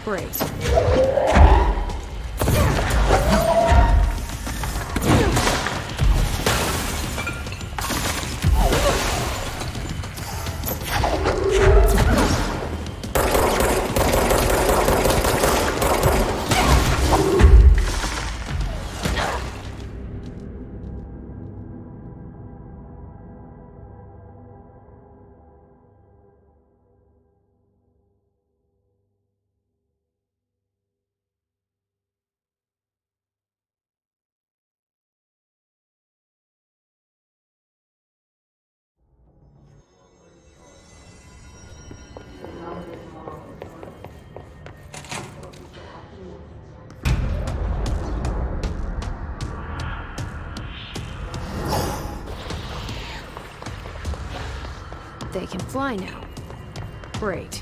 Great. They can fly now. Great.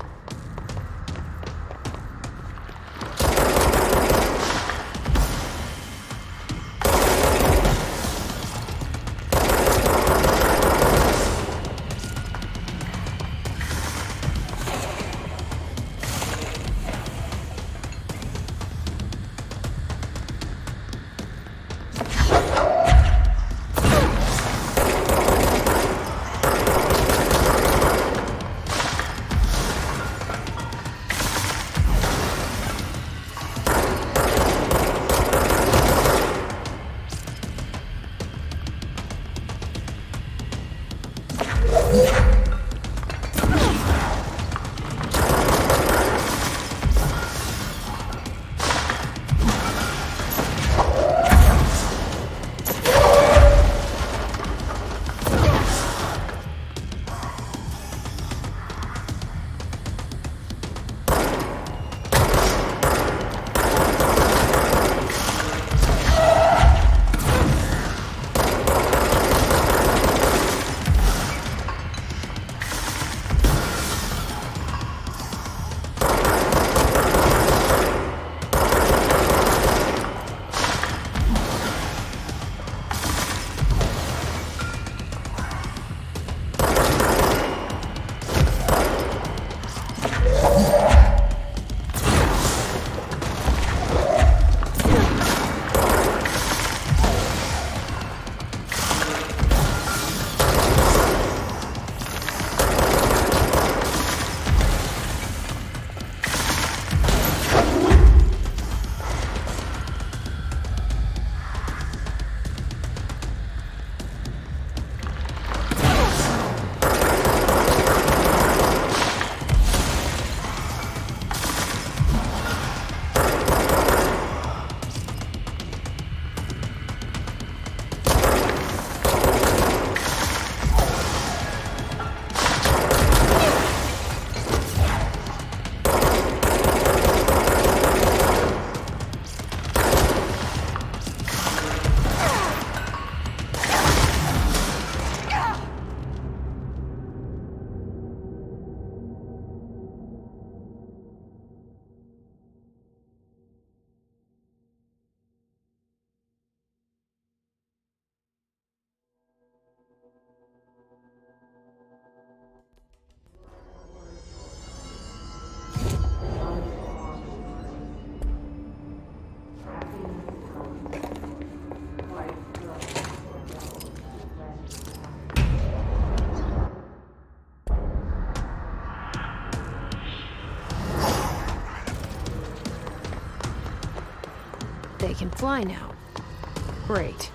fly now. Great.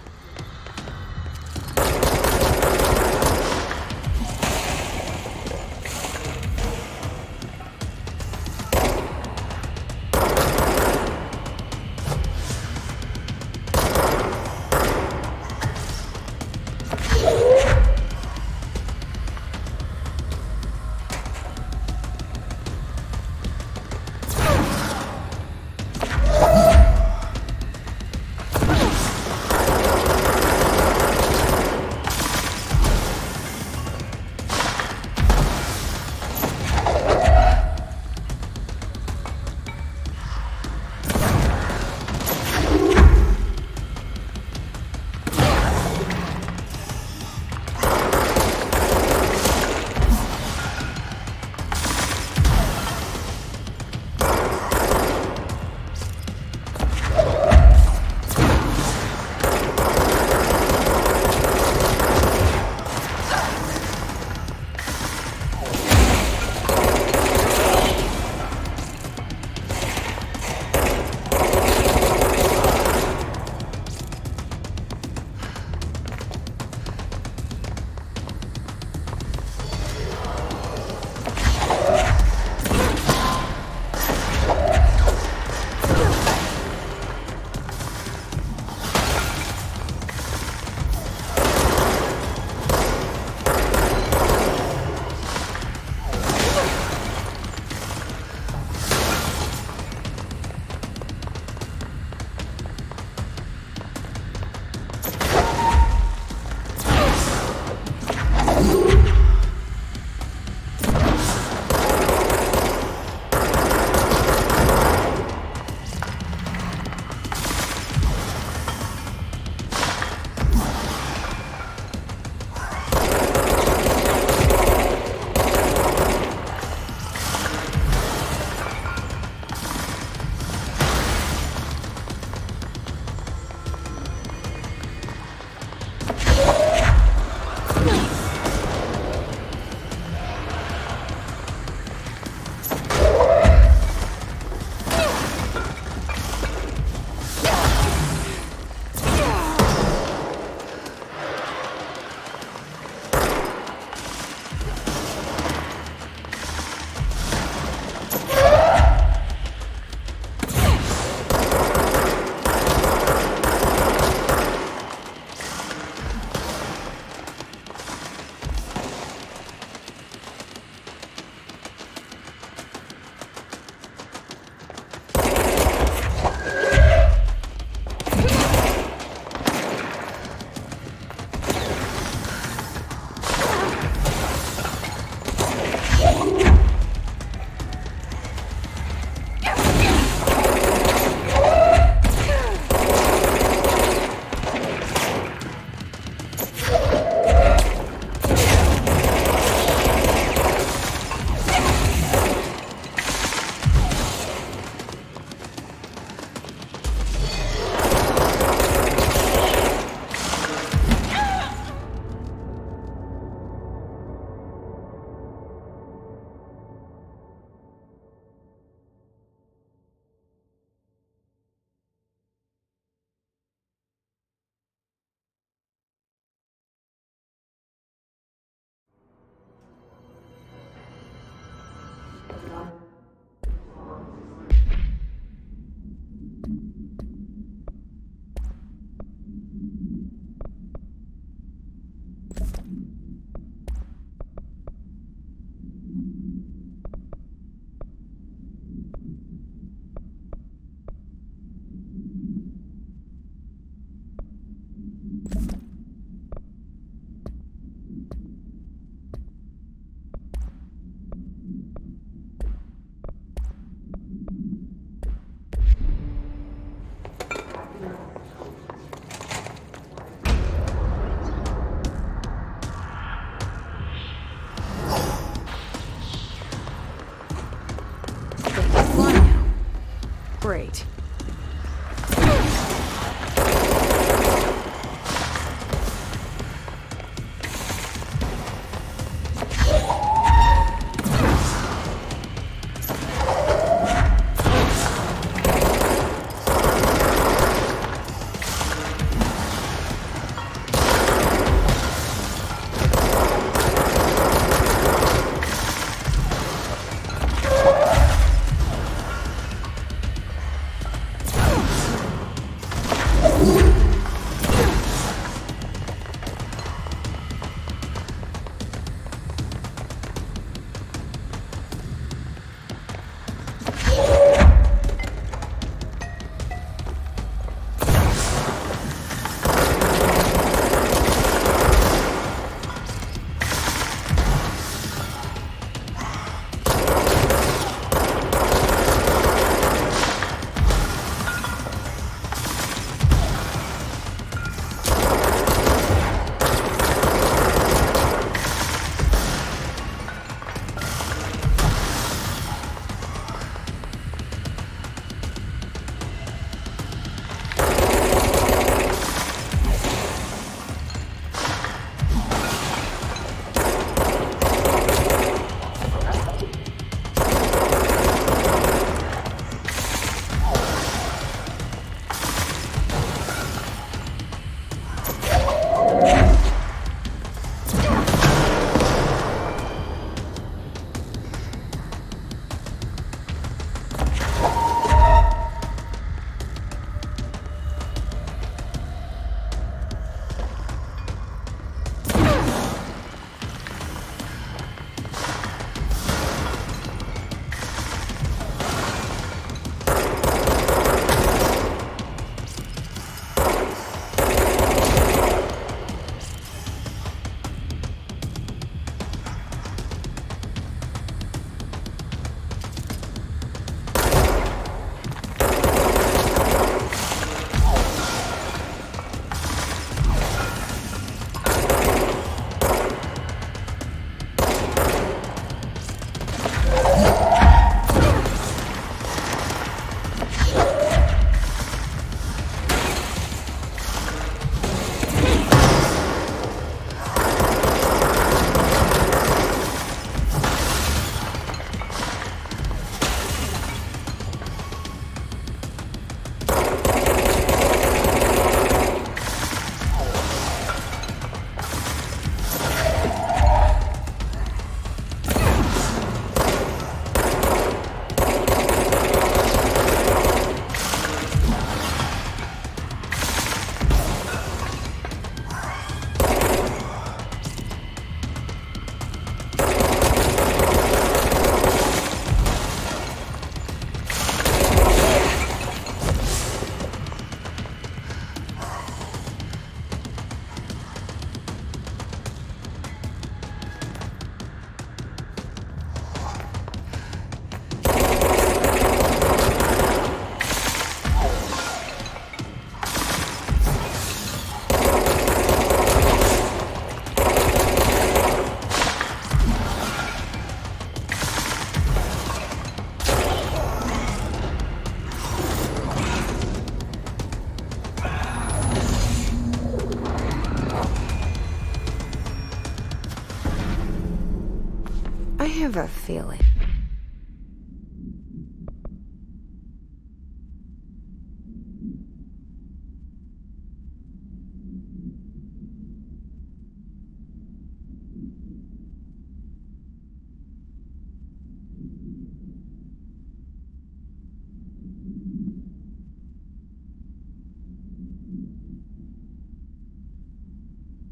have a feeling.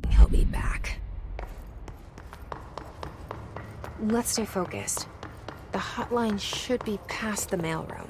He'll be back. Let's stay focused. The hotline should be past the mailroom.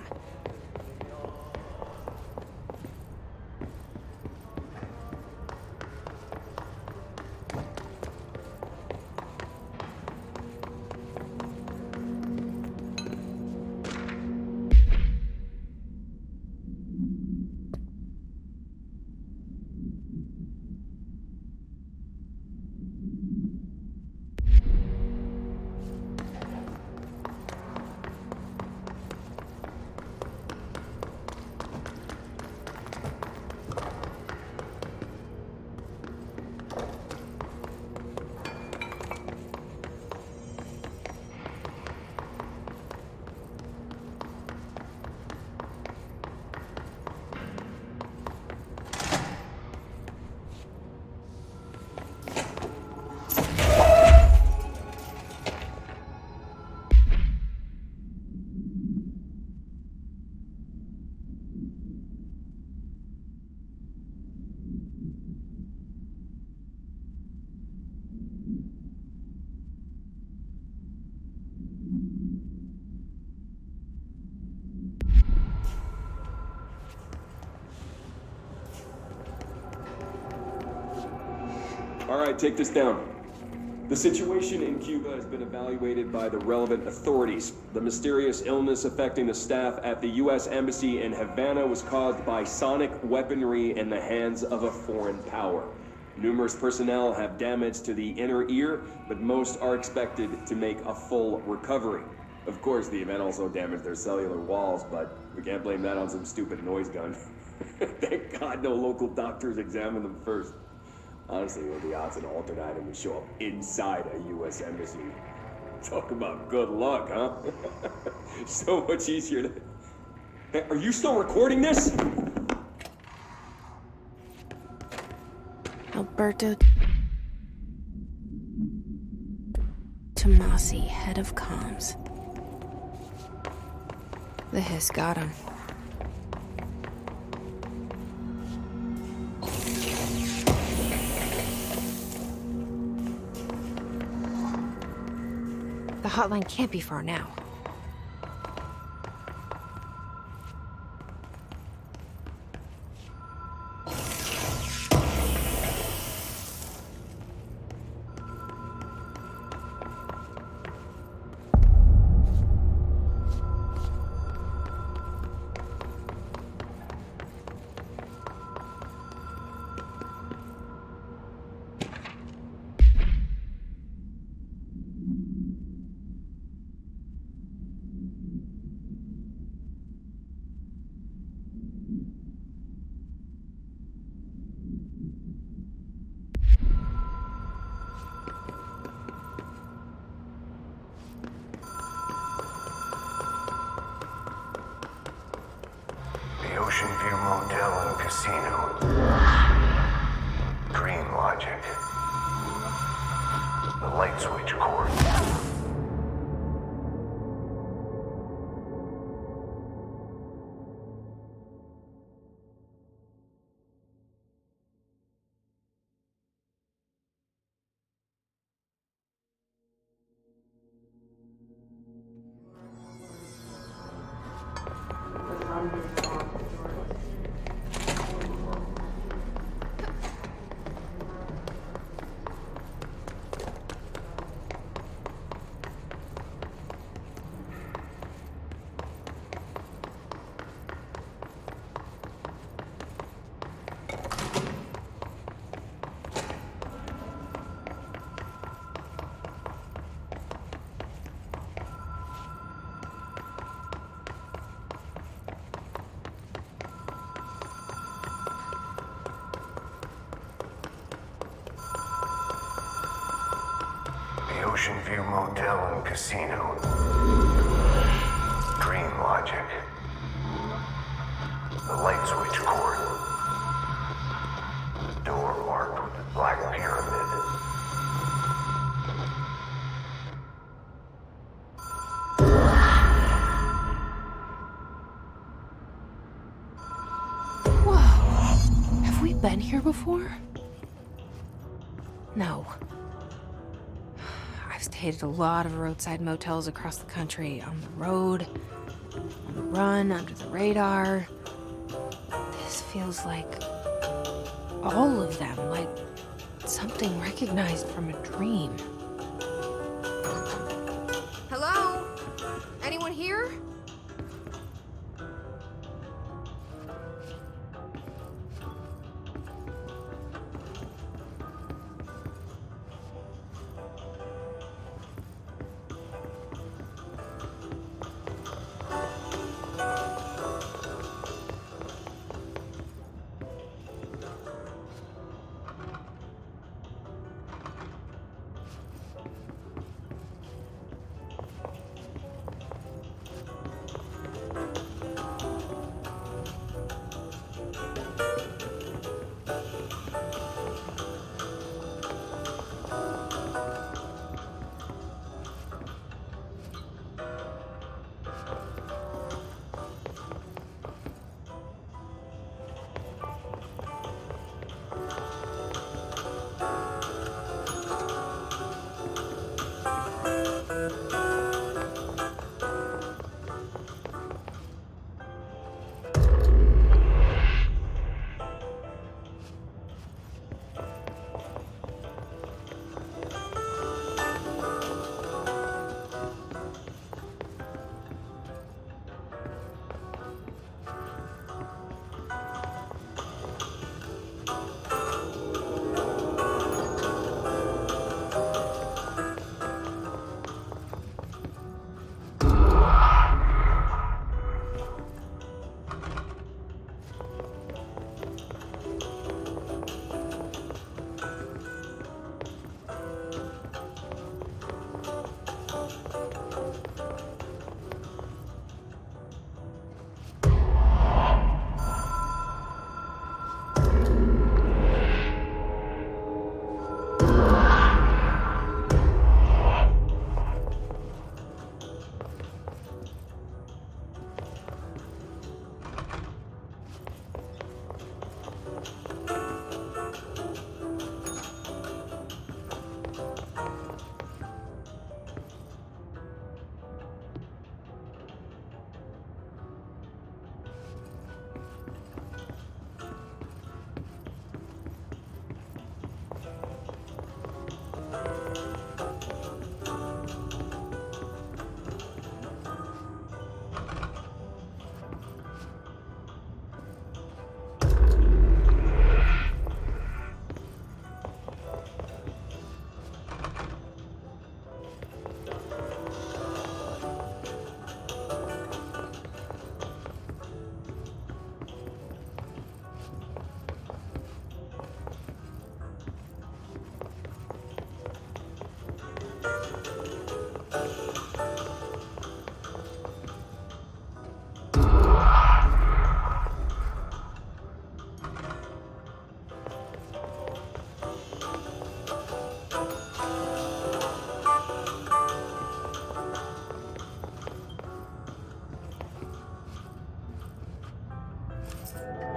All right, take this down. The situation in Cuba has been evaluated by the relevant authorities. The mysterious illness affecting the staff at the U.S. Embassy in Havana was caused by sonic weaponry in the hands of a foreign power. Numerous personnel have damage to the inner ear, but most are expected to make a full recovery. Of course, the event also damaged their cellular walls, but we can't blame that on some stupid noise gun. Thank God no local doctors examined them first. Honestly, what are the odds an alternate item would show up inside a U.S. embassy? Talk about good luck, huh? So much easier to... Hey, are you still recording this? Alberto Tomasi, head of comms. The hiss got him. The hotline can't be far now. Ocean View Motel and Casino. Green logic. The light switch cord. The Ocean View Motel and Casino. Dream logic. The light switch cord. Door marked with the black pyramid. Whoa. Have we been here before? No. I've stayed at a lot of roadside motels across the country, on the road, on the run, under the radar. This feels like all of them, like something recognized from a dream. Hello? Anyone here?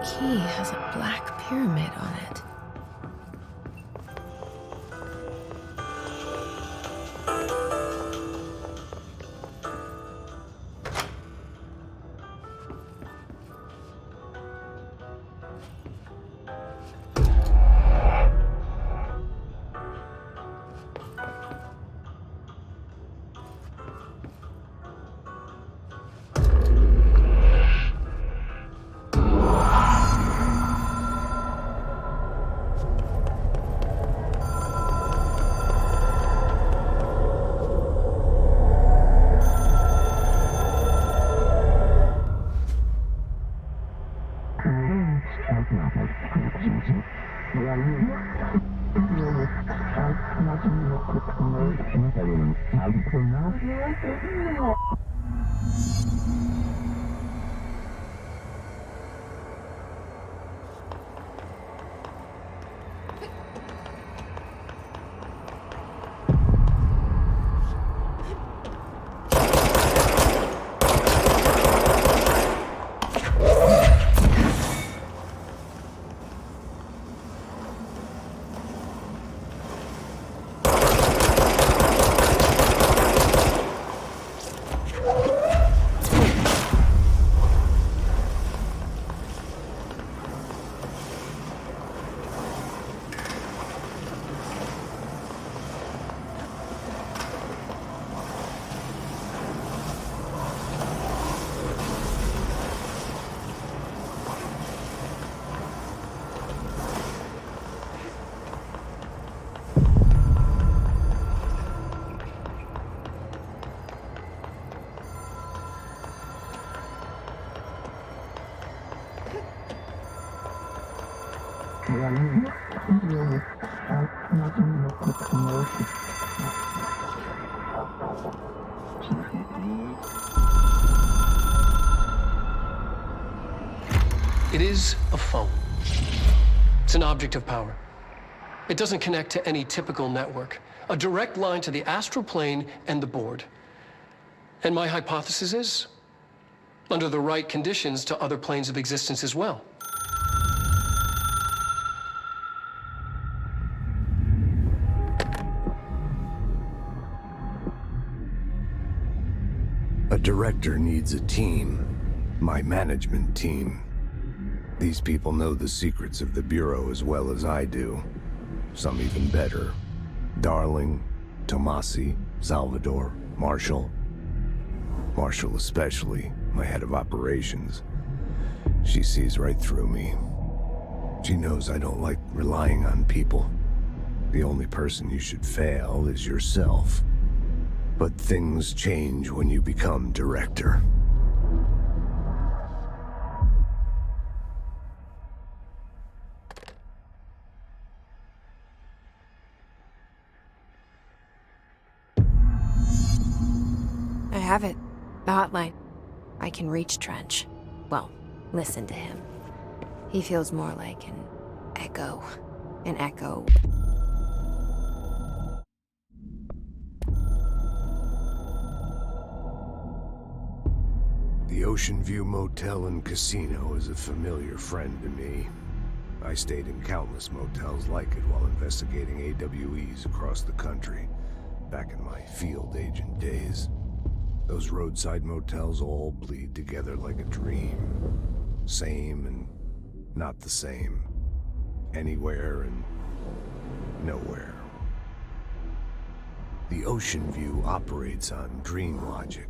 Key has a black pyramid on it. It is a phone. It's an object of power. It doesn't connect to any typical network. A direct line to the astral plane and the board. And my hypothesis is, under the right conditions, to other planes of existence as well. A director needs a team. My management team. These people know the secrets of the Bureau as well as I do. Some even better. Darling, Tomasi, Salvador, Marshall. Marshall especially, my head of operations. She sees right through me. She knows I don't like relying on people. The only person you should fail is yourself. But things change when you become director. I have it. The hotline. I can reach Trench. Well, listen to him. He feels more like an echo. An echo. The Ocean View Motel and Casino is a familiar friend to me. I stayed in countless motels like it while investigating AWEs across the country, back in my field agent days. Those roadside motels all bleed together like a dream. Same and not the same. Anywhere and nowhere. The Ocean View operates on dream logic,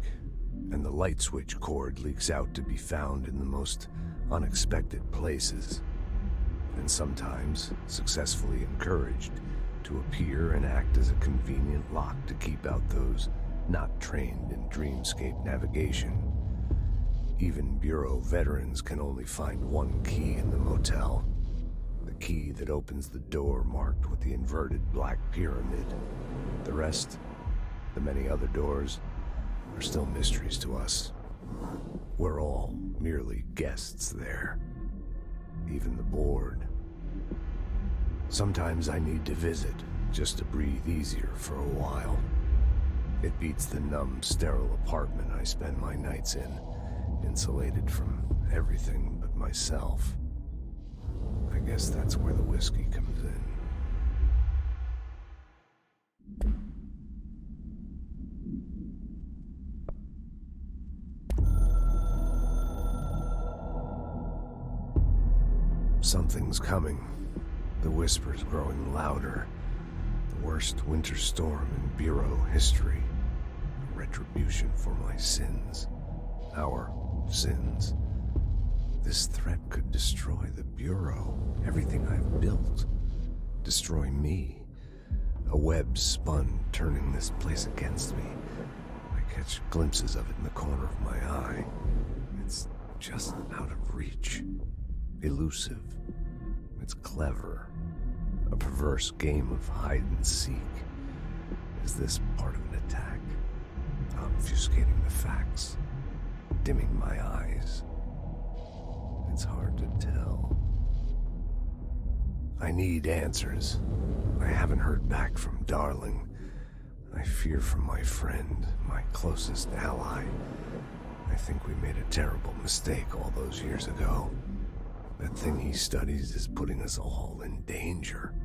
and the light switch cord leaks out to be found in the most unexpected places, and sometimes successfully encouraged to appear and act as a convenient lock to keep out those not trained in dreamscape navigation. Even Bureau veterans can only find one key in the motel. The key that opens the door marked with the inverted black pyramid. The rest, the many other doors, are still mysteries to us. We're all merely guests there. Even the board. Sometimes I need to visit, just to breathe easier for a while. It beats the numb, sterile apartment I spend my nights in, insulated from everything but myself. I guess that's where the whiskey comes in. Something's coming. The whispers growing louder. The worst winter storm in Bureau history. A retribution for my sins. Our sins. This threat could destroy the Bureau. Everything I've built. Destroy me. A web spun, turning this place against me. I catch glimpses of it in the corner of my eye. It's just out of reach. Elusive. It's clever. A perverse game of hide and seek. Is this part of an attack? Obfuscating the facts? Dimming my eyes? It's hard to tell. I need answers. I haven't heard back from Darling. I fear for my friend, my closest ally. I think we made a terrible mistake all those years ago. That thing he studies is putting us all in danger.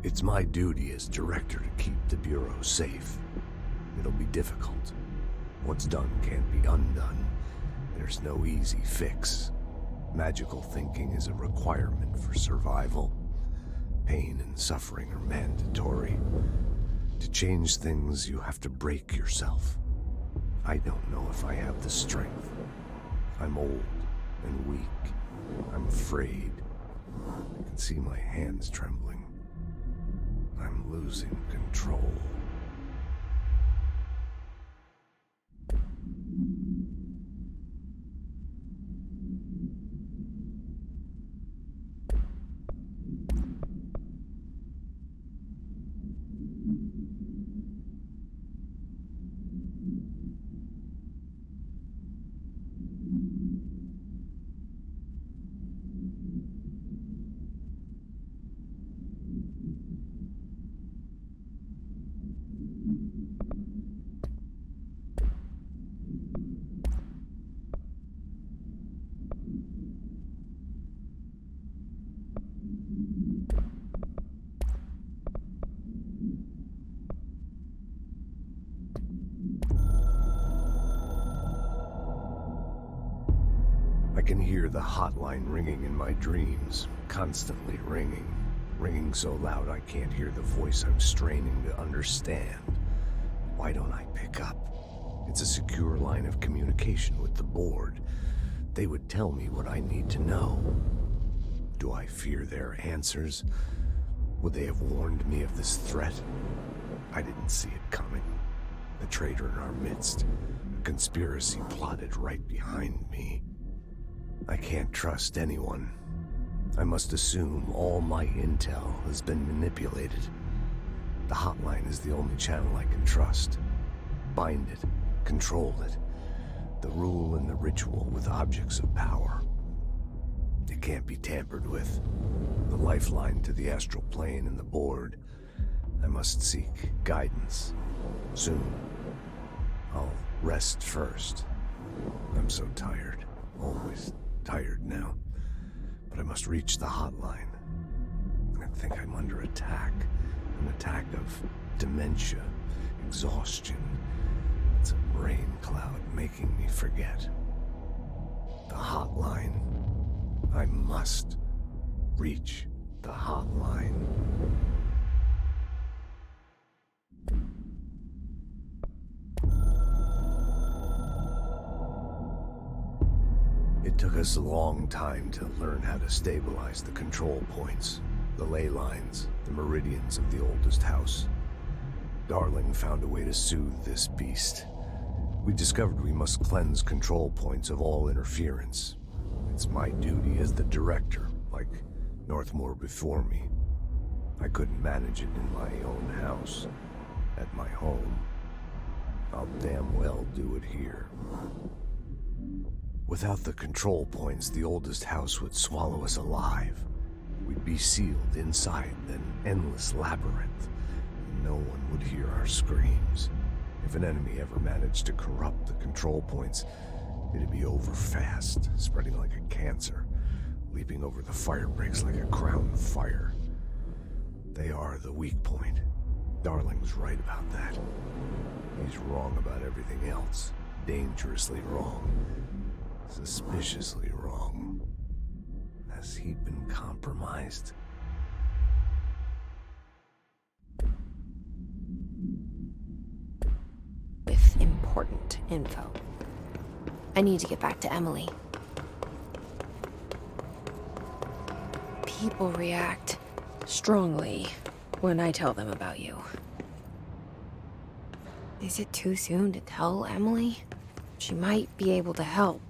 It's my duty as director to keep the Bureau safe. It'll be difficult. What's done can't be undone. There's no easy fix. Magical thinking is a requirement for survival. Pain and suffering are mandatory. To change things, you have to break yourself. I don't know if I have the strength. I'm old and weak. I'm afraid. I can see my hands trembling. I'm losing control. I can hear the hotline ringing in my dreams, constantly ringing. Ringing so loud I can't hear the voice I'm straining to understand. Why don't I pick up? It's a secure line of communication with the board. They would tell me what I need to know. Do I fear their answers? Would they have warned me of this threat? I didn't see it coming. A traitor in our midst. A conspiracy plotted right behind me. I can't trust anyone. I must assume all my intel has been manipulated. The hotline is the only channel I can trust. Bind it, control it. The rule and the ritual with objects of power. It can't be tampered with. The lifeline to the astral plane and the board. I must seek guidance. Soon. I'll rest first. I'm so tired. Always tired now. But I must reach the hotline. I think I'm under attack. An attack of dementia, exhaustion. It's a rain cloud making me forget. The hotline. I must reach the hotline. It took us a long time to learn how to stabilize the control points, the ley lines, the meridians of the oldest house. Darling found a way to soothe this beast. We discovered we must cleanse control points of all interference. It's my duty as the director, like Northmore before me. I couldn't manage it in my own house, at my home. I'll damn well do it here. Without the control points, the oldest house would swallow us alive. We'd be sealed inside an endless labyrinth. No one would hear our screams. If an enemy ever managed to corrupt the control points, it'd be over fast, spreading like a cancer, leaping over the fire breaks like a crown fire. They are the weak point. Darling's right about that. He's wrong about everything else. Dangerously wrong. Suspiciously wrong. Has he been compromised? With important info. I need to get back to Emily. People react strongly when I tell them about you. Is it too soon to tell Emily? She might be able to help.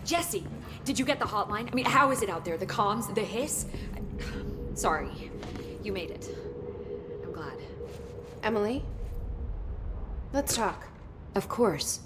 Jesse, did you get the hotline? I mean, how is it out there? The comms, the hiss? Sorry, you made it. I'm glad. Emily? Let's talk. Of course.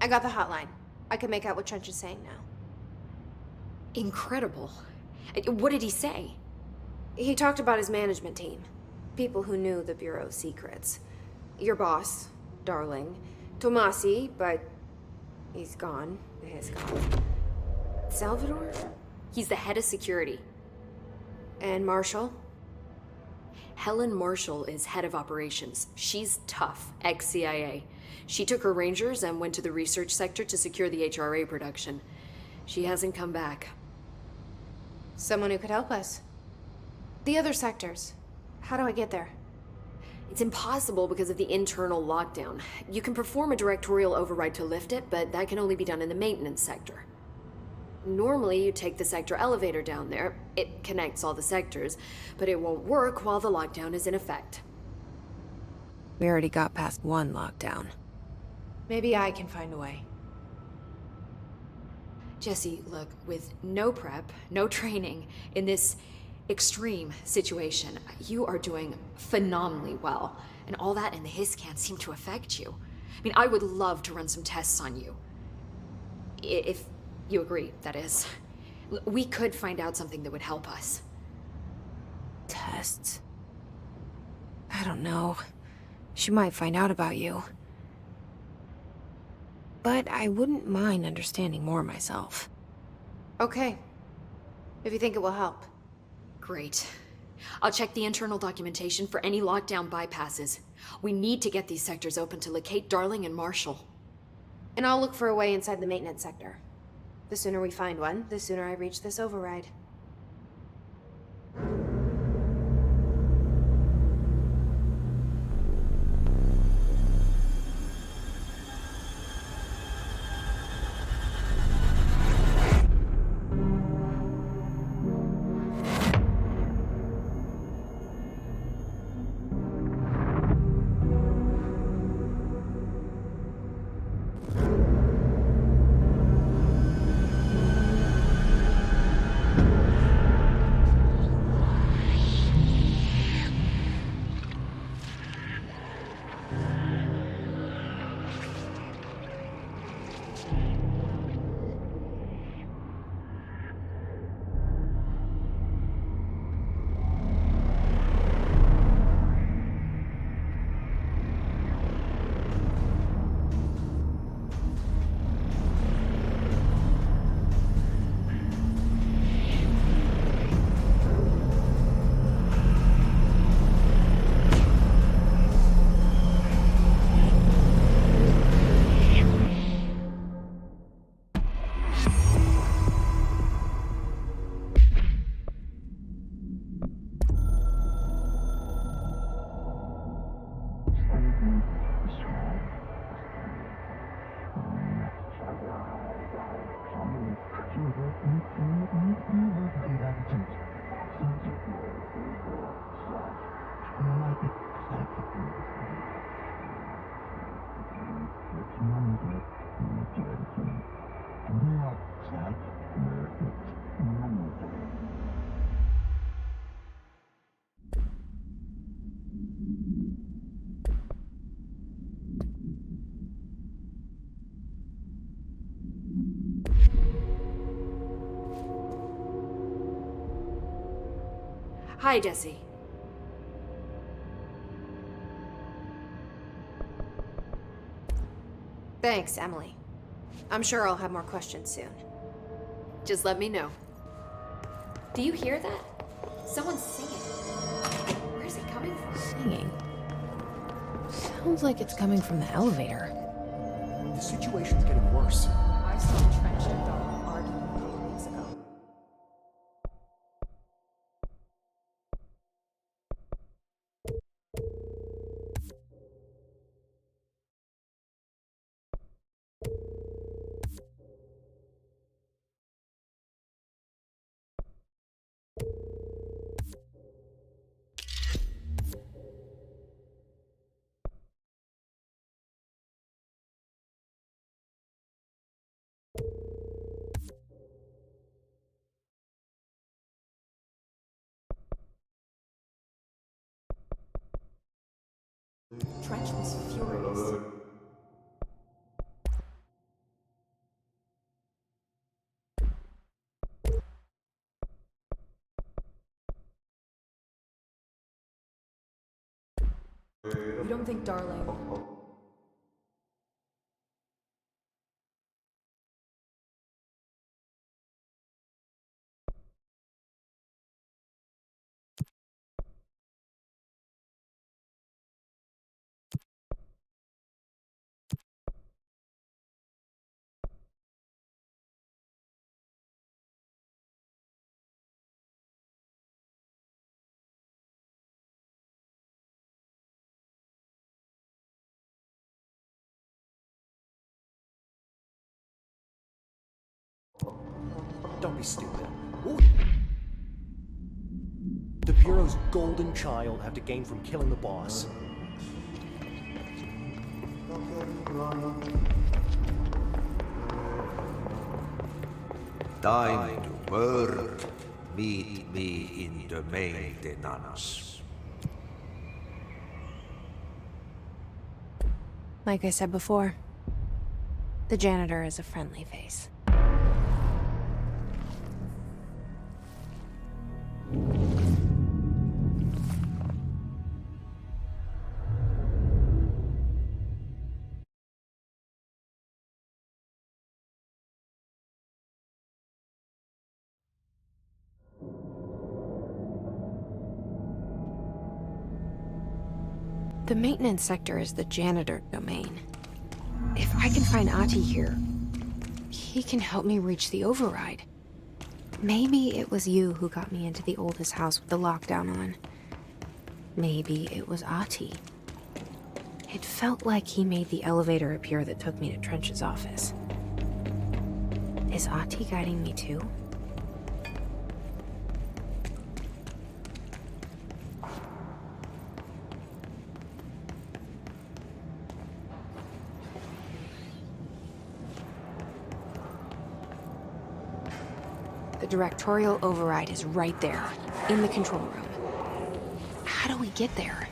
I got the hotline. I can make out what Trench is saying now. Incredible. What did he say? He talked about his management team. People who knew the Bureau's secrets. Your boss, Darling. Tomasi, but he's gone. He's gone. Salvador? He's the head of security. And Marshall? Helen Marshall is head of operations. She's tough, ex-CIA. She took her Rangers and went to the research sector to secure the HRA production. She hasn't come back. Someone who could help us. The other sectors. How do I get there? It's impossible because of the internal lockdown. You can perform a directorial override to lift it, but that can only be done in the maintenance sector. Normally, you take the sector elevator down there. It connects all the sectors, but it won't work while the lockdown is in effect. We already got past one lockdown. Maybe I can find a way. Jesse, look, with no prep, no training, in this extreme situation, you are doing phenomenally well. And all that and the hiss can't seem to affect you. I mean, I would love to run some tests on you. If you agree, that is. We could find out something that would help us. Tests? I don't know. She might find out about you. But I wouldn't mind understanding more myself. Okay. If you think it will help. Great. I'll check the internal documentation for any lockdown bypasses. We need to get these sectors open to locate Darling and Marshall. And I'll look for a way inside the maintenance sector. The sooner we find one, the sooner I reach this override. Hi, Jesse. Thanks, Emily. I'm sure I'll have more questions soon. Just let me know. Do you hear that? Someone's singing. Where's it coming from? Singing? Sounds like it's coming from the elevator. The situation's getting worse. I saw Trench and Dawn arguing a couple weeks ago. Trench was furious. You don't think Darling... Don't be stupid. Ooh. The Bureau's golden child have to gain from killing the boss. Time to work. Meet me in the maintenance. Like I said before, the janitor is a friendly face. The maintenance sector is the janitor domain. If I can find Ati here, he can help me reach the override. Maybe it was you who got me into the oldest house with the lockdown on. Maybe it was Ati. It felt like he made the elevator appear that took me to Trench's office. Is Ati guiding me too? The directorial override is right there, in the control room. How do we get there?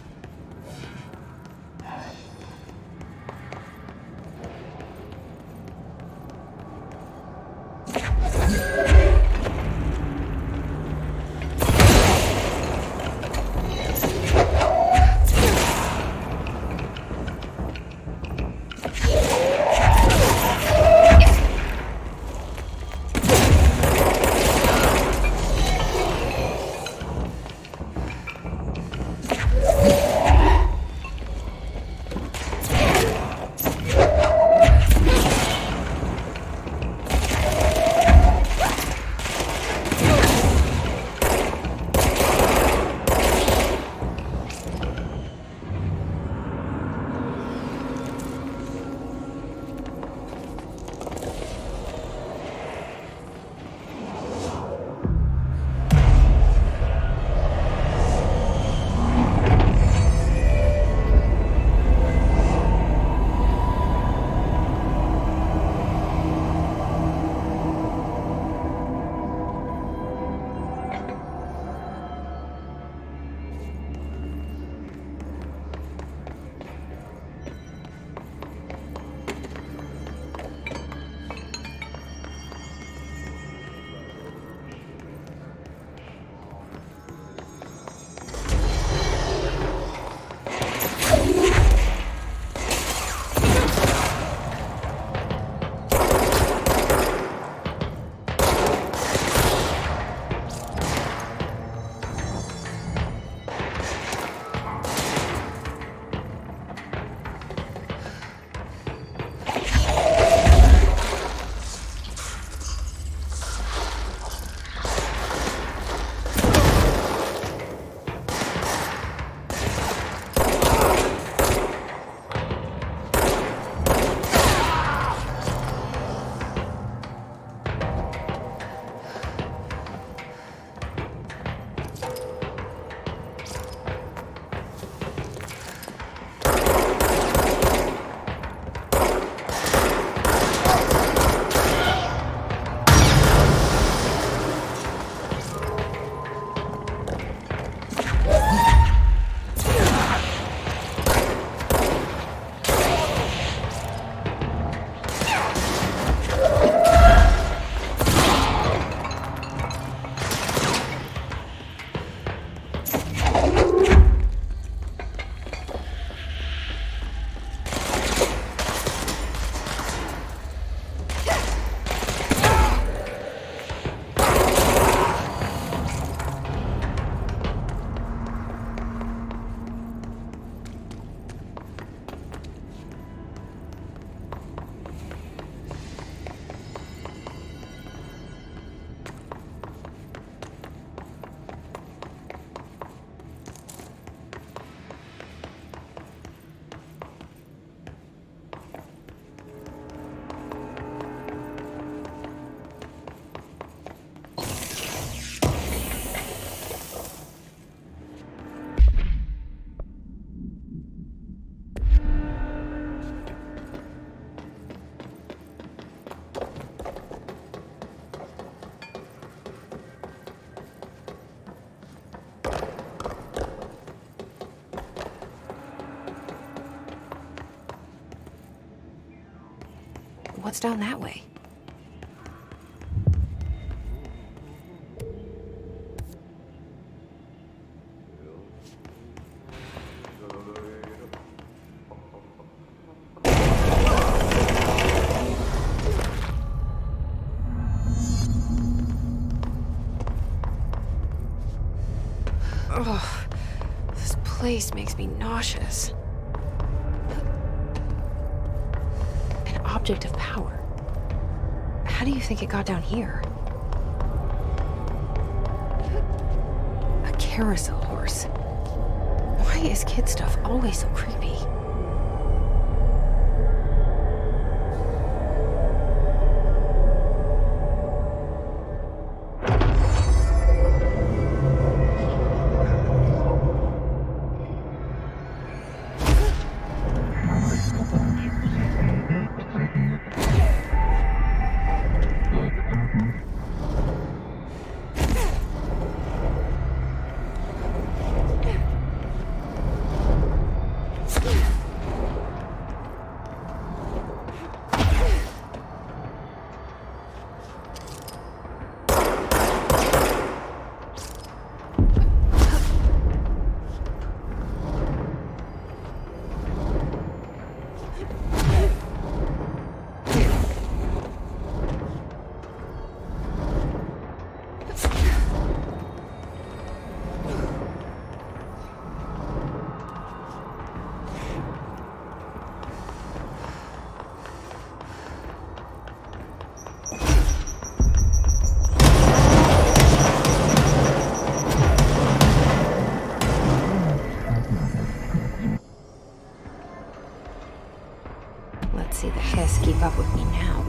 What's down that way? Ugh, this place makes me nauseous. An object of power. How do you think it got down here? A carousel horse. Why is kid stuff always so creepy? Let's see the hiss keep up with me now.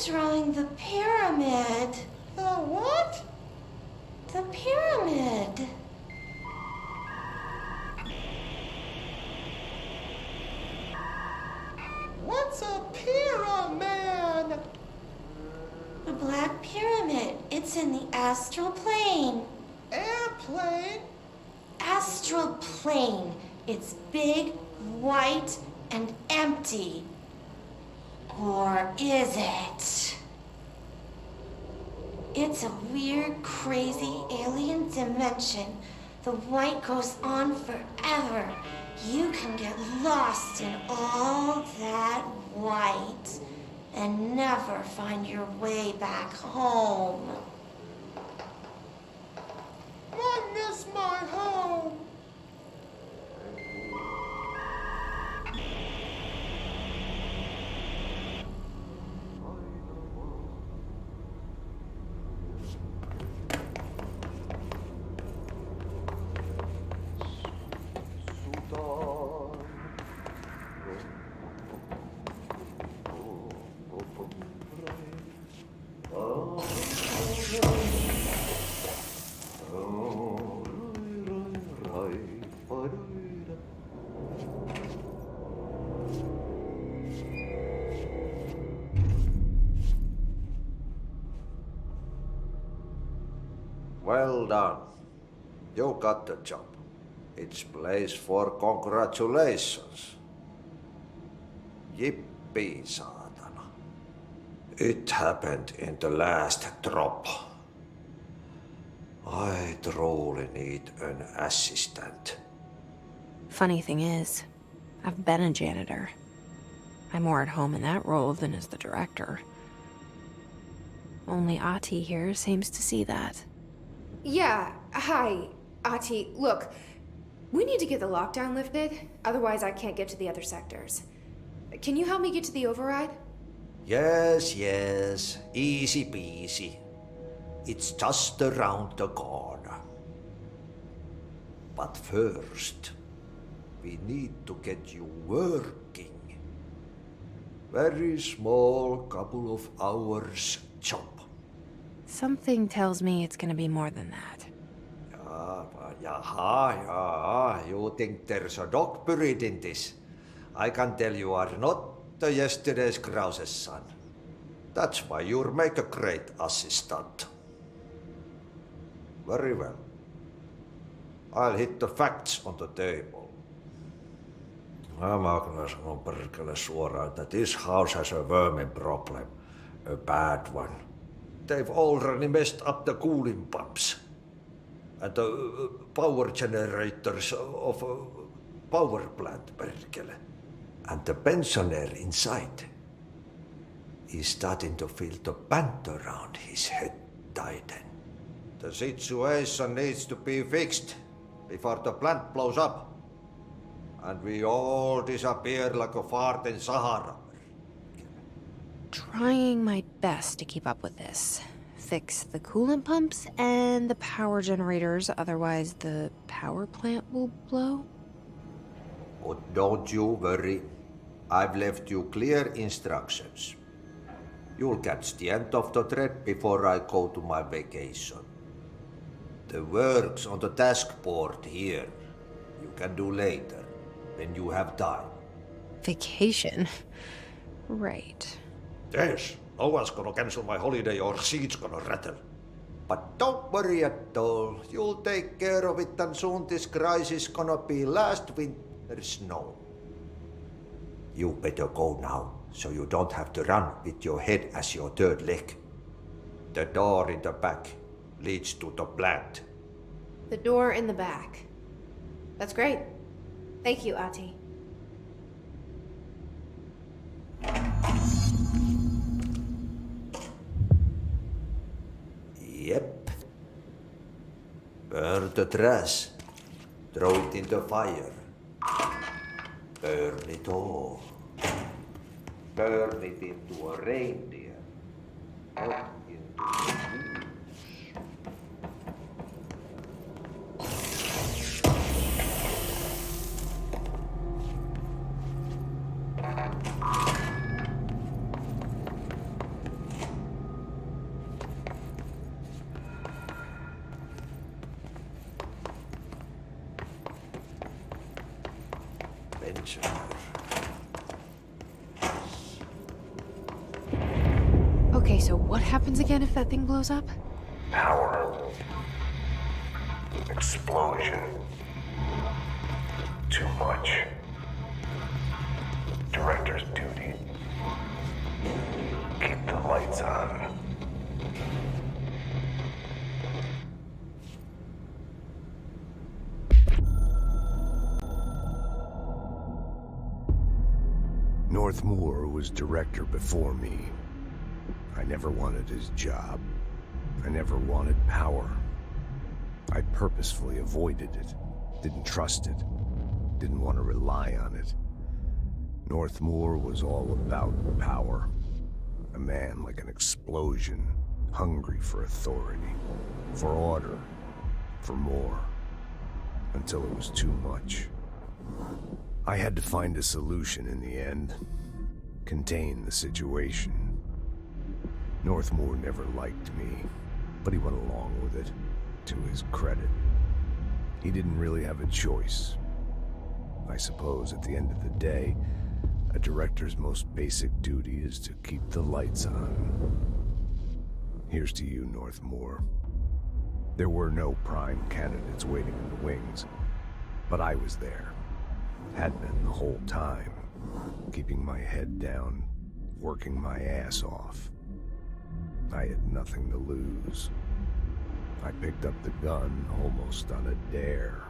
Drawing the pyramid. The what? The pyramid. What's a pyramid? A black pyramid. It's in the astral plane. Airplane? Astral plane. It's big, white, and empty. Or is it? It's a weird, crazy alien dimension. The white goes on forever. You can get lost in all that white and never find your way back home. I miss my home. Well done. You got the job. It's place for congratulations. Yippee, saatana. It happened in the last drop. I truly need an assistant. Funny thing is, I've been a janitor. I'm more at home in that role than as the director. Only Ati here seems to see that. Yeah, hi, Ati. Look, we need to get the lockdown lifted, otherwise I can't get to the other sectors. Can you help me get to the override? Yes, easy peasy. It's just around the corner. But first, we need to get you working. Very small, couple of hours job. Something tells me it's gonna be more than that. You think there's a dog buried in this? I can tell you are not the yesterday's Krause's son. That's why you'll make a great assistant. Very well. I'll hit the facts on the table. Mä kyllä sanon perkele suoraan, että this house has a vermin problem. A bad one. They've already messed up the cooling pumps. And the power generators of a power plant, perkele. And the pensioner inside is starting to feel the band around his head tighten. The situation needs to be fixed before the plant blows up. And we all disappear like a fart in Sahara. Trying my best to keep up with this. Fix the coolant pumps and the power generators, otherwise the power plant will blow. But don't you worry. I've left you clear instructions. You'll catch the end of the thread before I go to my vacation. The work's on the task board here. You can do later, when you have time. Vacation? Right. Yes, no one's gonna cancel my holiday or seat's gonna rattle. But don't worry at all. You'll take care of it and soon this crisis gonna be last winter's snow. You better go now, so you don't have to run with your head as your third leg. The door in the back leads to the plant. The door in the back. That's great. Thank you, Ati. Yep. Burn the trash. Throw it in the fire. Burn it all. Turn it into a reindeer. Not into a goose. Okay, so what happens again if that thing blows up? Power. Explosion. Too much. Director's duty. Keep the lights on. Northmoor was director before me. I never wanted his job. I never wanted power. I purposefully avoided it, didn't trust it, didn't want to rely on it. Northmoor was all about power. A man like an explosion, hungry for authority, for order, for more, until it was too much. I had to find a solution in the end, contain the situation. Northmoor never liked me, but he went along with it, to his credit. He didn't really have a choice. I suppose at the end of the day, a director's most basic duty is to keep the lights on. Here's to you, Northmoor. There were no prime candidates waiting in the wings, but I was there. Had been the whole time, keeping my head down, working my ass off. I had nothing to lose. I picked up the gun almost on a dare.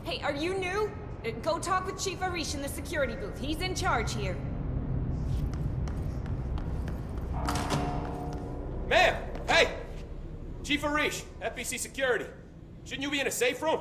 Hey, are you new? Go talk with Chief Arish in the security booth. He's in charge here. Ma'am! Hey! Chief Arish, FBC Security. Shouldn't you be in a safe room?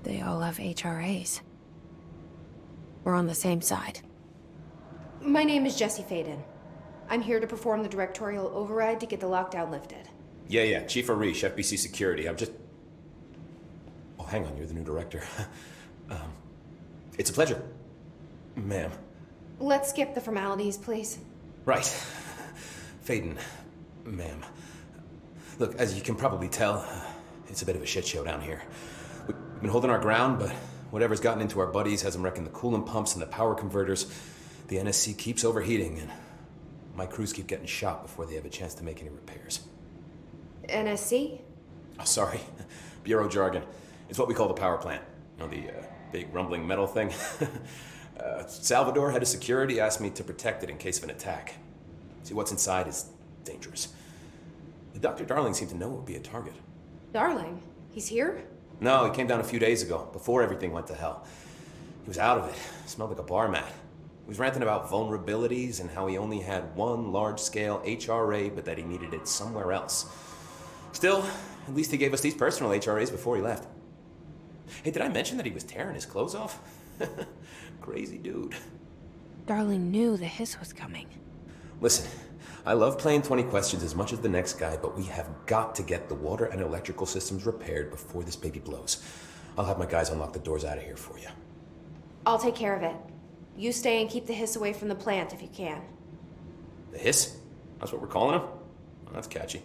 They all have HRAs. We're on the same side. My name is Jesse Faden. I'm here to perform the directorial override to get the lockdown lifted. Yeah, Chief Arish, FBC Security. I'm just... Oh, hang on, you're the new director. It's a pleasure, ma'am. Let's skip the formalities, please. Right. Faden, ma'am. Look, as you can probably tell, it's a bit of a shit show down here. We've been holding our ground, but whatever's gotten into our buddies has them wrecking the coolant pumps and the power converters. The NSC keeps overheating, and my crews keep getting shot before they have a chance to make any repairs. NSC? Oh, sorry. Bureau jargon. It's what we call the power plant. You know, the big rumbling metal thing? Salvador, head of security, asked me to protect it in case of an attack. See, what's inside is dangerous. Dr. Darling seemed to know it would be a target. Darling? He's here? No, he came down a few days ago, before everything went to hell. He was out of it. Smelled like a bar mat. He was ranting about vulnerabilities and how he only had one large-scale HRA, but that he needed it somewhere else. Still, at least he gave us these personal HRAs before he left. Hey, did I mention that he was tearing his clothes off? Crazy dude. Darling knew the hiss was coming. Listen, I love playing 20 questions as much as the next guy, but we have got to get the water and electrical systems repaired before this baby blows. I'll have my guys unlock the doors out of here for you. I'll take care of it. You stay and keep the hiss away from the plant if you can. The hiss? That's what we're calling him? Well, that's catchy.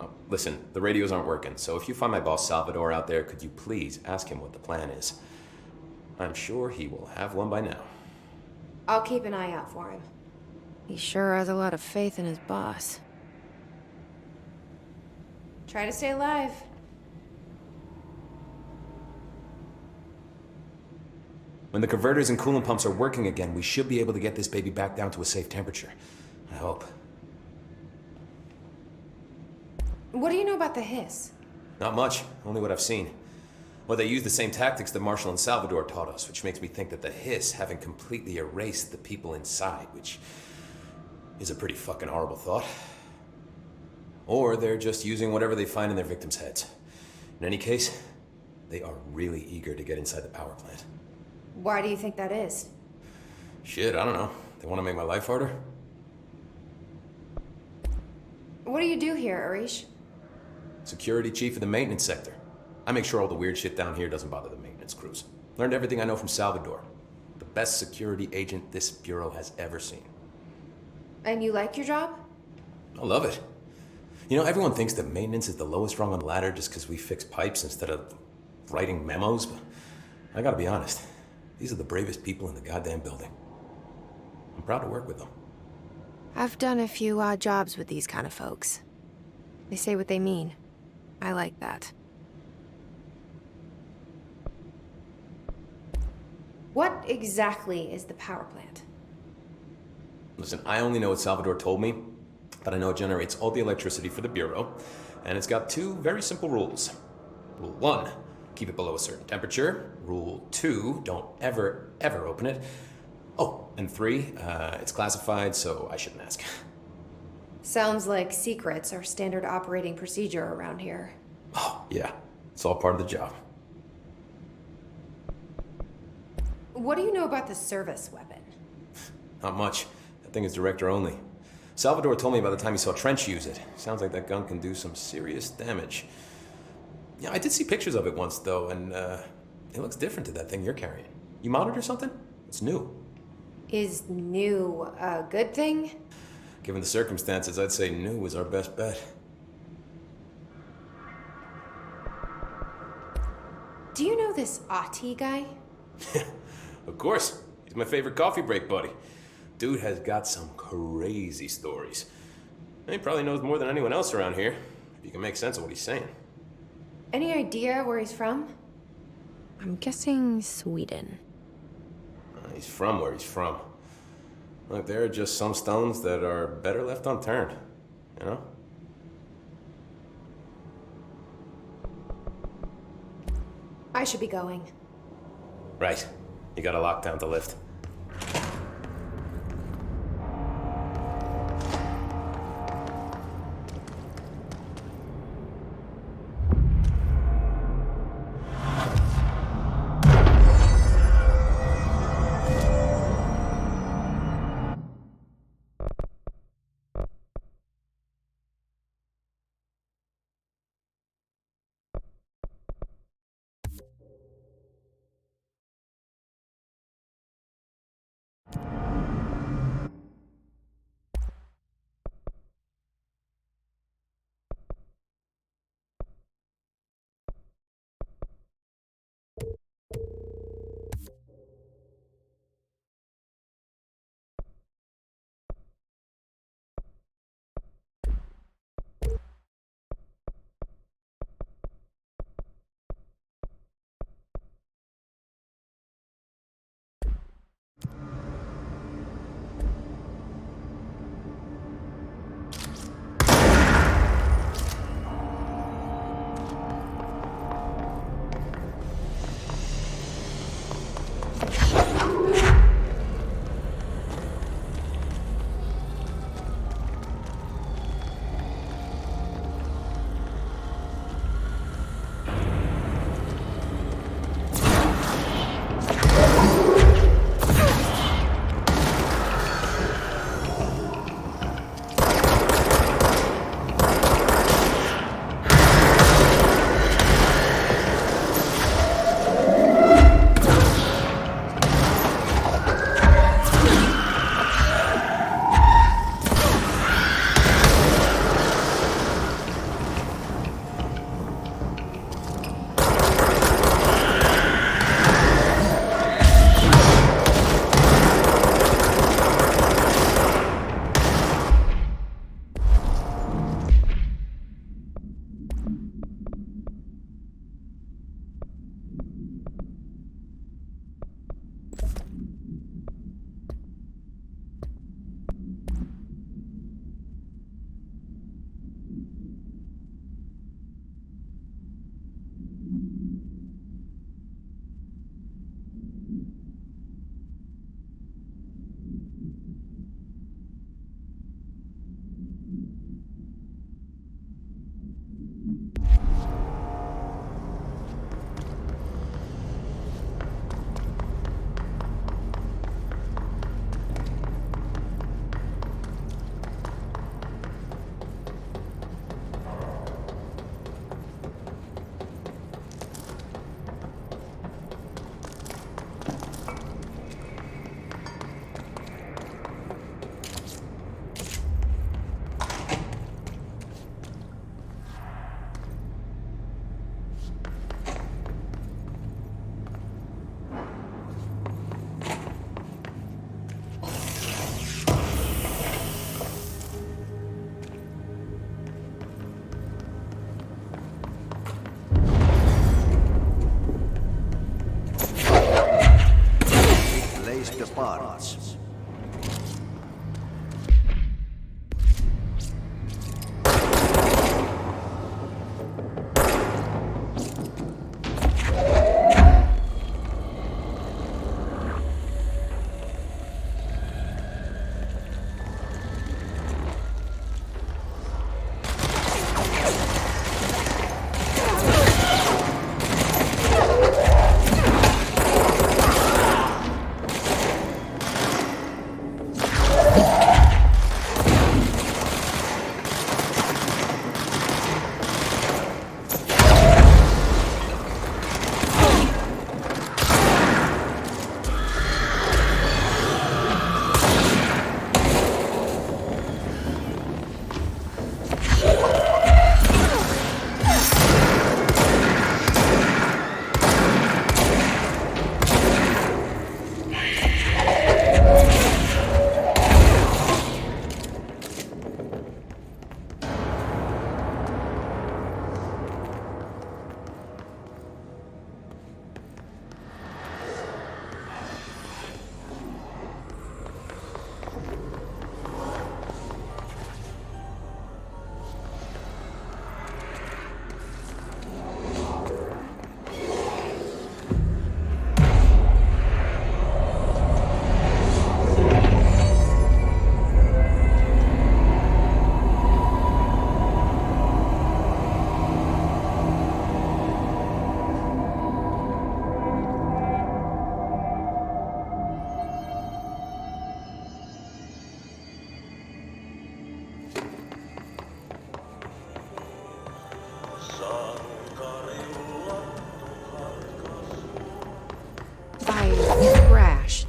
Oh, listen, the radios aren't working, so if you find my boss Salvador out there, could you please ask him what the plan is? I'm sure he will have one by now. I'll keep an eye out for him. He sure has a lot of faith in his boss. Try to stay alive. When the converters and coolant pumps are working again, we should be able to get this baby back down to a safe temperature. I hope. What do you know about the hiss? Not much, only what I've seen. Well, they use the same tactics that Marshall and Salvador taught us, which makes me think that the hiss haven't completely erased the people inside, which is a pretty fucking horrible thought. Or they're just using whatever they find in their victims' heads. In any case, they are really eager to get inside the power plant. Why do you think that is? Shit, I don't know. They want to make my life harder? What do you do here, Arish? Security chief of the maintenance sector. I make sure all the weird shit down here doesn't bother the maintenance crews. Learned everything I know from Salvador. The best security agent this bureau has ever seen. And you like your job? I love it. You know, everyone thinks that maintenance is the lowest rung on the ladder just because we fix pipes instead of writing memos, but I gotta be honest. These are the bravest people in the goddamn building. I'm proud to work with them. I've done a few odd jobs with these kind of folks. They say what they mean. I like that. What exactly is the power plant? Listen, I only know what Salvador told me, but I know it generates all the electricity for the Bureau, and it's got two very simple rules. Rule 1, keep it below a certain temperature. Rule 2, don't ever, ever open it. Oh, and 3, it's classified, so I shouldn't ask. Sounds like secrets are standard operating procedure around here. Oh, yeah. It's all part of the job. What do you know about the service weapon? Not much. That thing is director only. Salvador told me by the time he saw Trench use it. Sounds like that gun can do some serious damage. Yeah, I did see pictures of it once, though, and it looks different to that thing you're carrying. You modded or something? It's new. Is new a good thing? Given the circumstances, I'd say new was our best bet. Do you know this Ati guy? Of course. He's my favorite coffee break buddy. Dude has got some crazy stories. And he probably knows more than anyone else around here, if you can make sense of what he's saying. Any idea where he's from? I'm guessing Sweden. He's from where he's from. Look, there are just some stones that are better left unturned, you know? I should be going. Right. You got a lockdown to lift.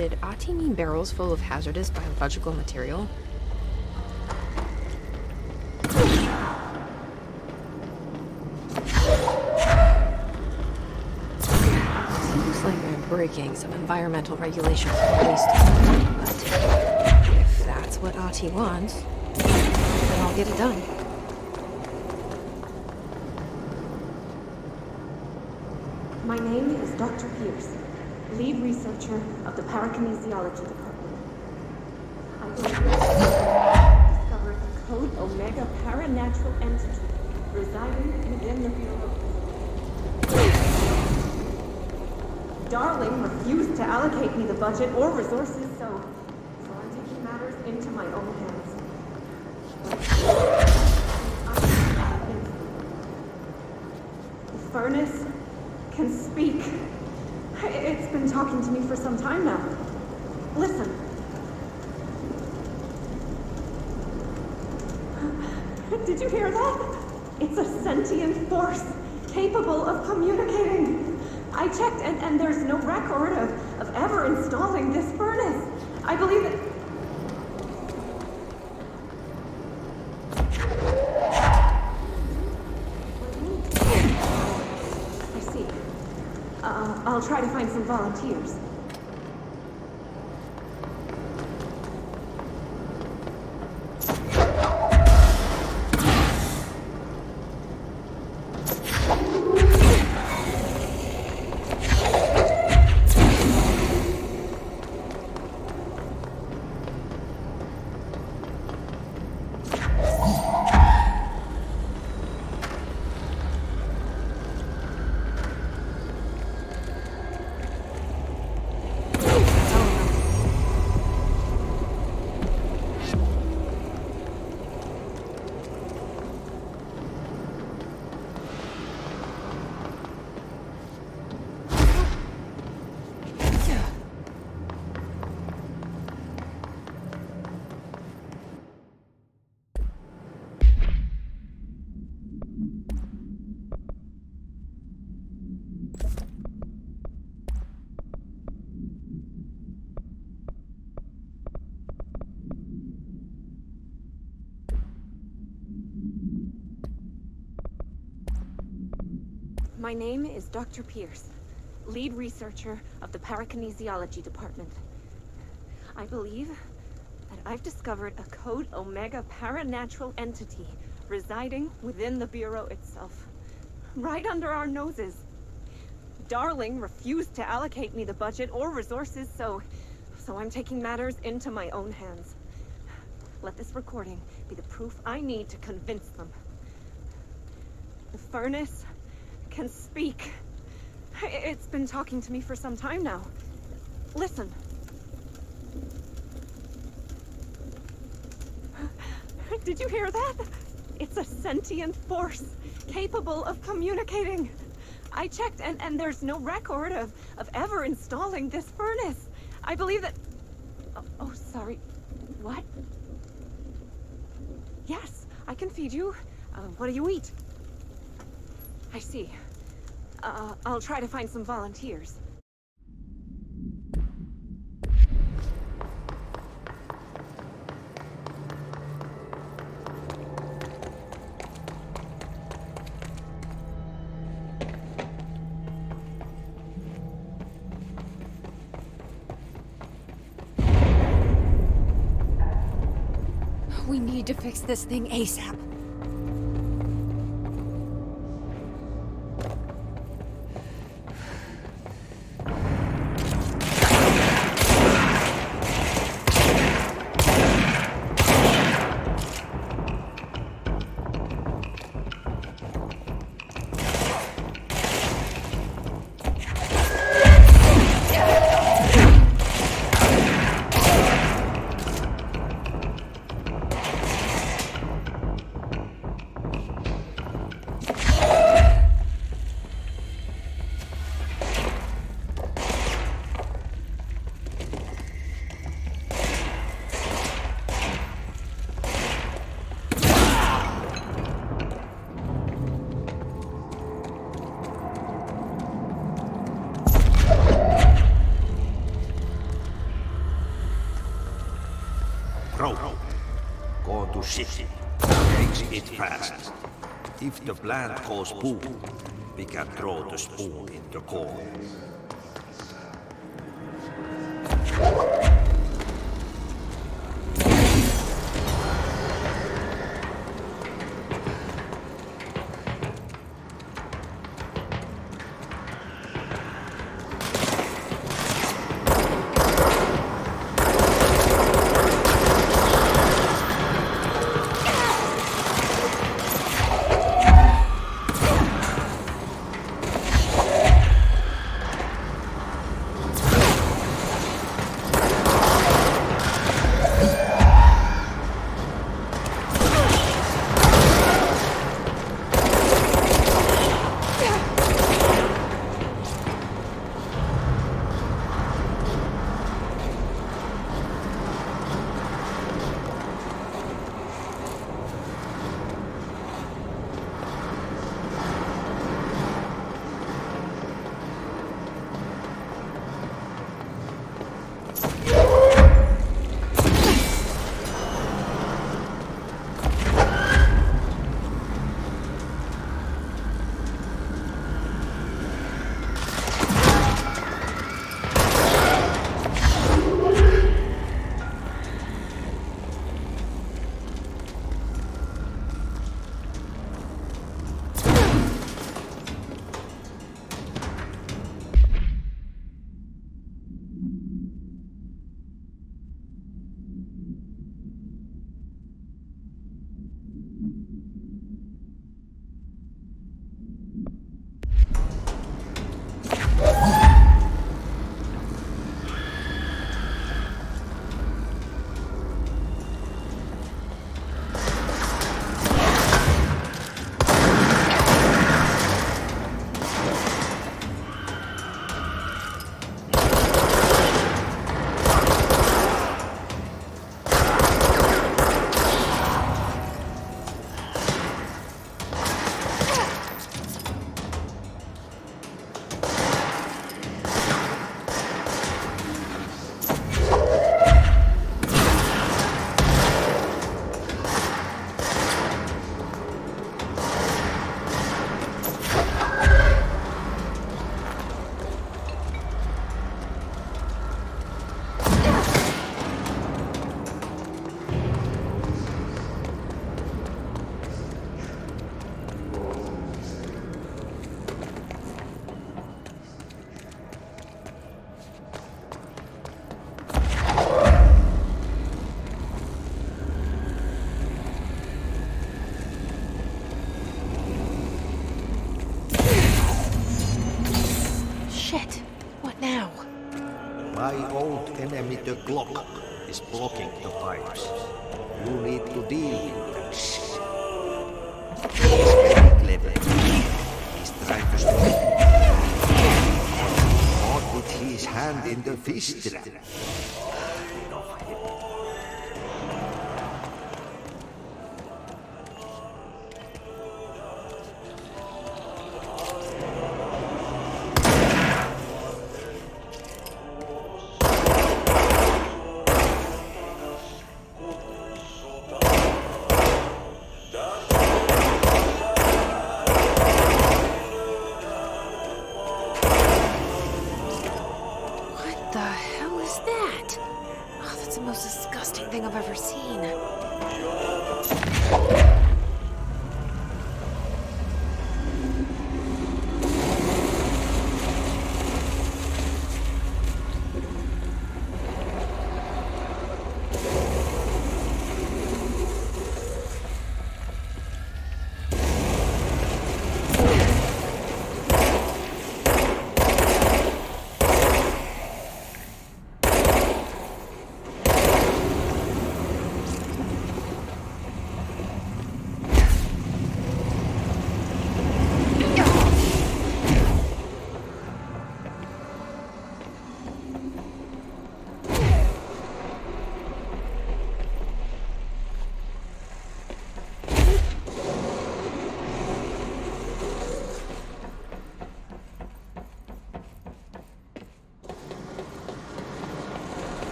Did Ati mean barrels full of hazardous biological material? Seems like they're breaking some environmental regulations for waste. But if that's what Ati wants, then I'll get it done. My name is Dr. Pierce, lead researcher of the Parakinesiology Department. I discovered a Code Omega paranatural entity residing within the Bureau. Darling refused to allocate me the budget or resources, so I'm taking matters into my own hands. The furnace can speak. It's been talking to me for some time now. Listen. Did you hear that? It's a sentient force capable of communicating. I checked and there's no record of ever installing this furnace. I believe that... I'll try to find some volunteers. My name is Dr. Pierce, lead researcher of the Parakinesiology Department. I believe that I've discovered a Code Omega paranatural entity residing within the Bureau itself, right under our noses. Darling refused to allocate me the budget or resources, so I'm taking matters into my own hands. Let this recording be the proof I need to convince them. The furnace can speak. It's been talking to me for some time now. Listen. Did you hear that? It's a sentient force capable of communicating. I checked and there's no record of ever installing this furnace. I believe that... Oh, sorry. What? Yes, I can feed you. What do you eat? I see. I'll try to find some volunteers. We need to fix this thing ASAP. or to ship. Makes it fast. If the plant goes boom, we can throw the spoon in the core. My old enemy, the clock, is blocking the pipes. You need to deal with them. He's very clever. He's trying to stop me. Caught with his hand in the fish trap. Enough him.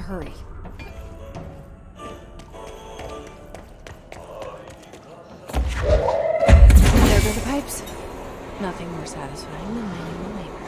hurry. There go the pipes. Nothing more satisfying than manual labor.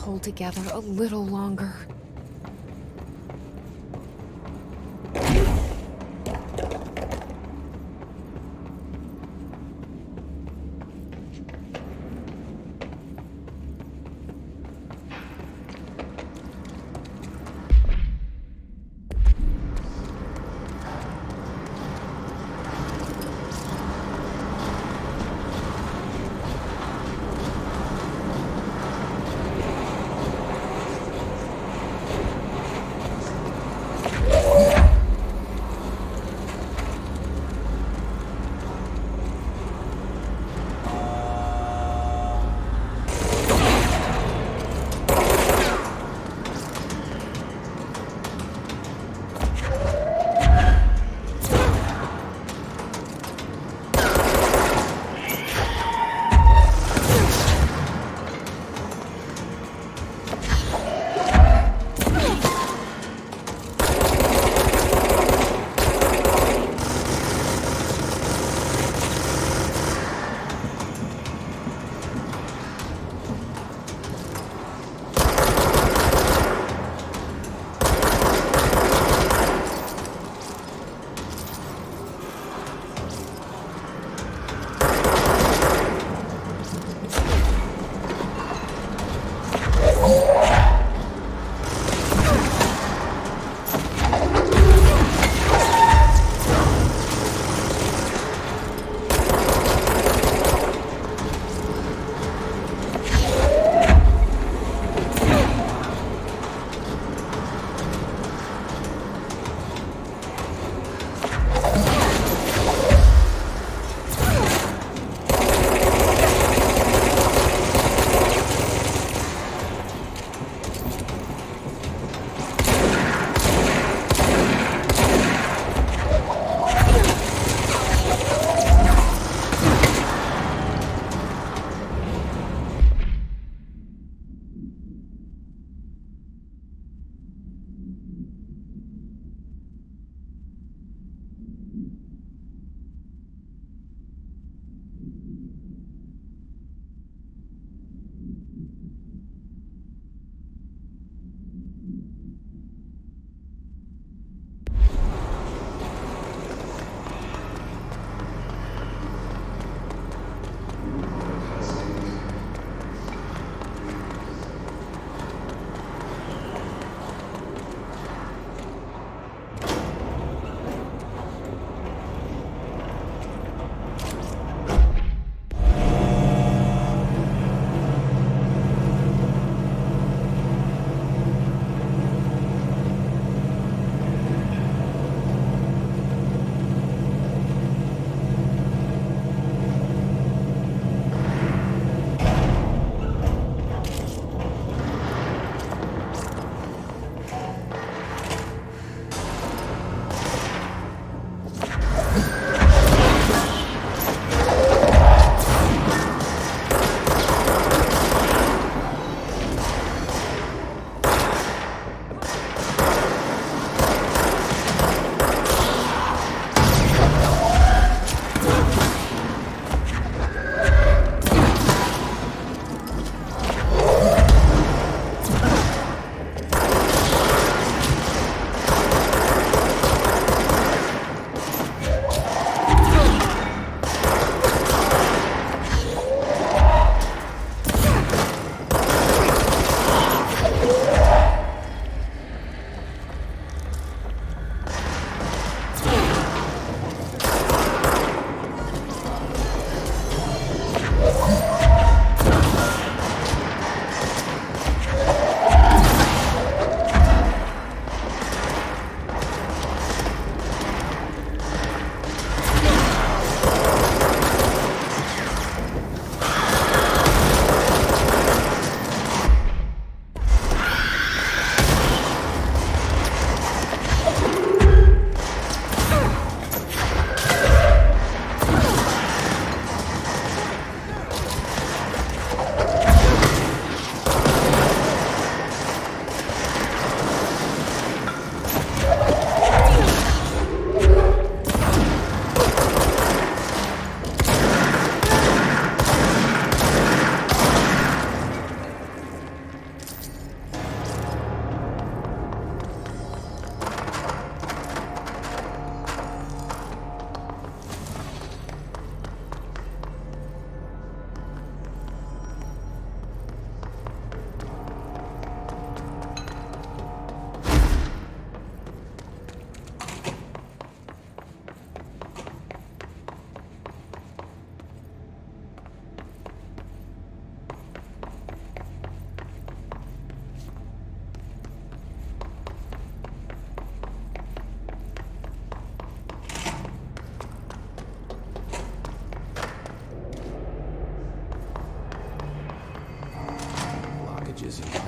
Hold together a little longer.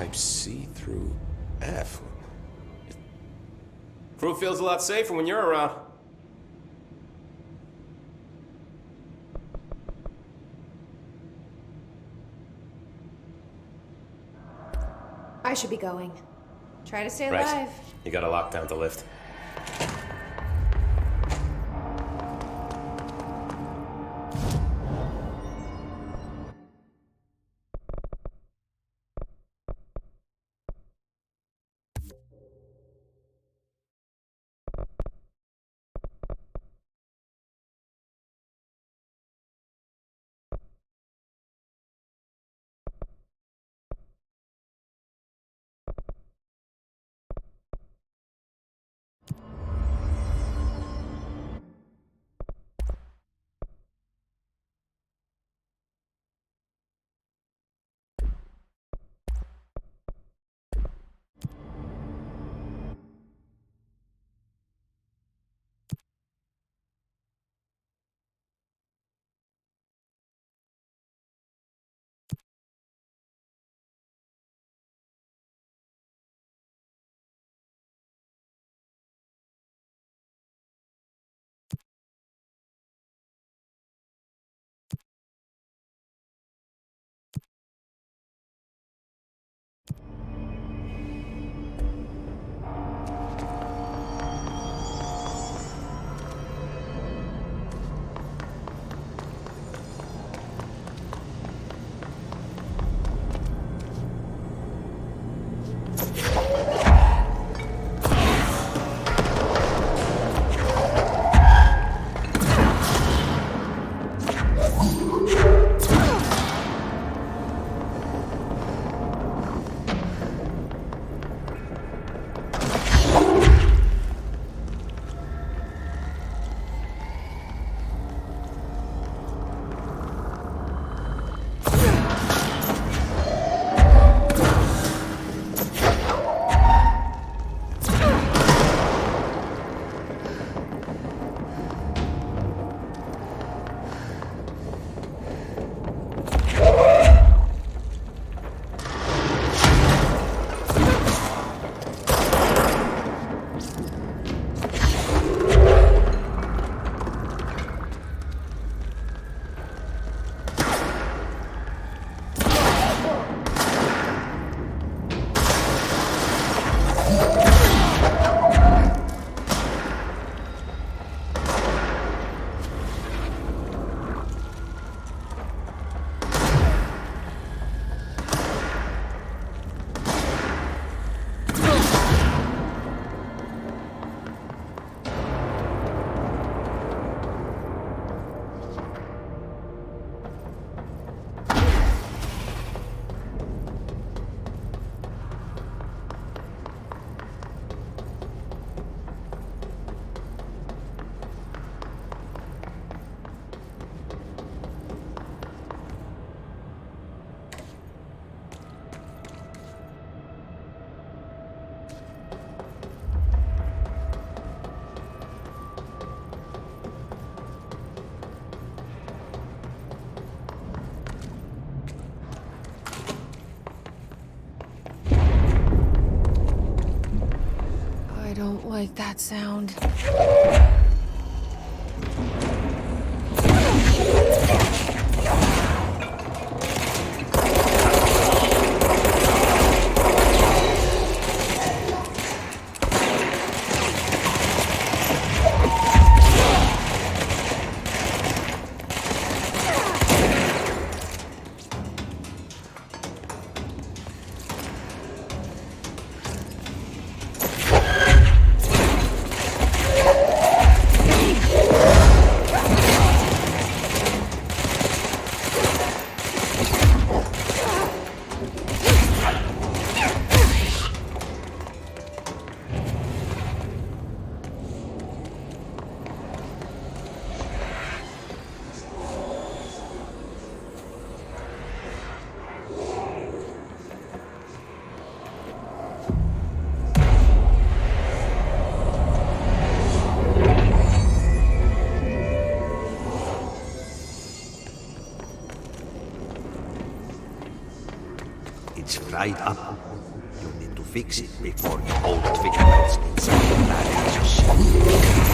Type C through F. Crew feels a lot safer when you're around. I should be going. Try to stay Right. alive. You got a lockdown to lift. don't like that sound. It's right up fix it before the old fingerprints get so bad at your shit.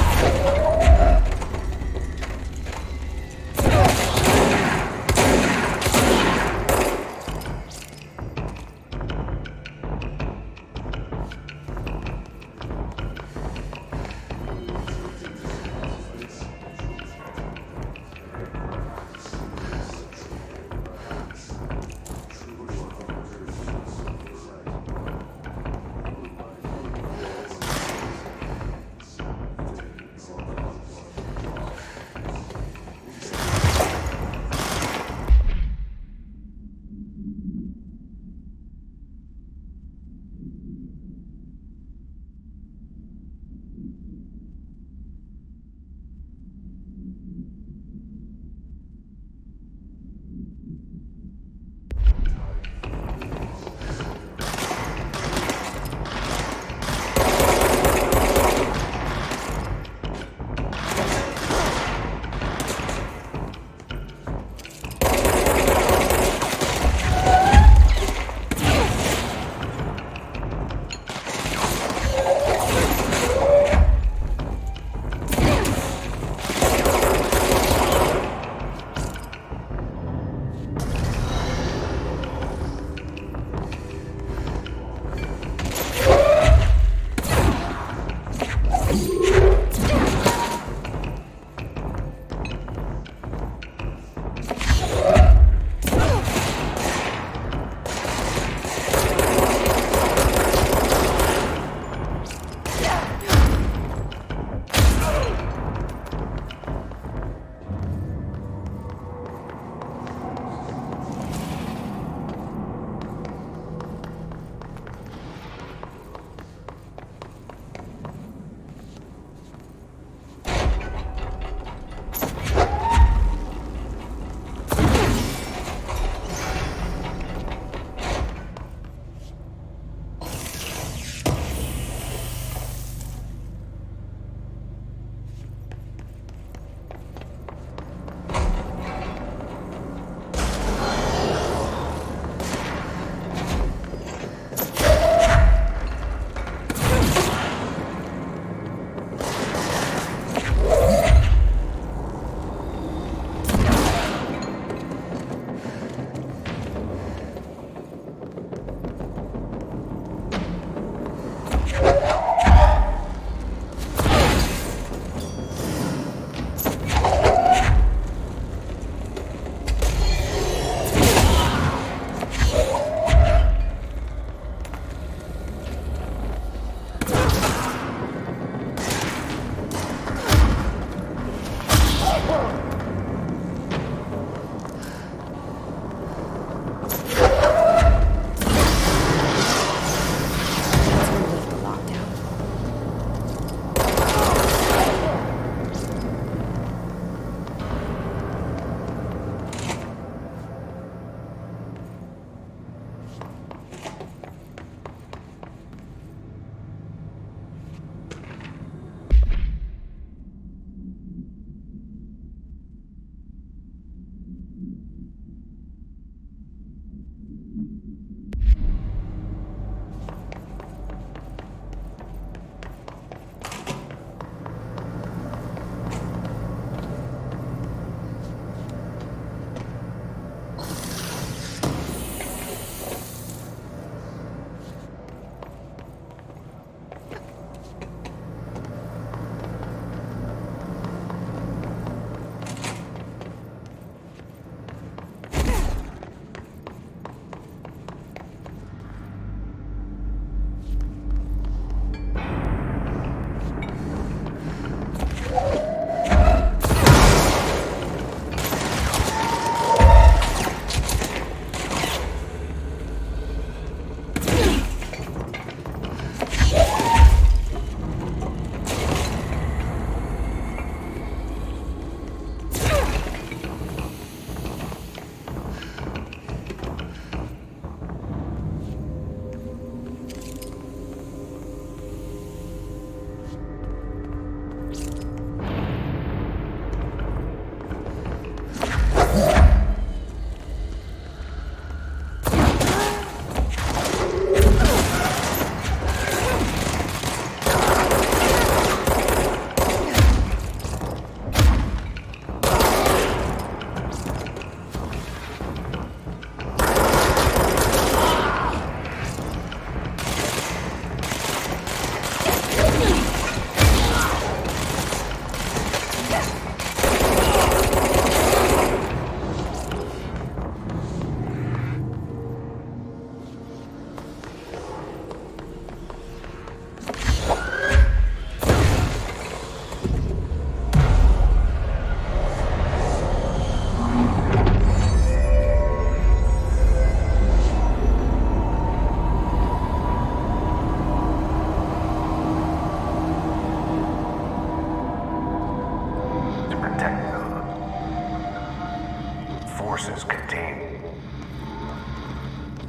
forces contain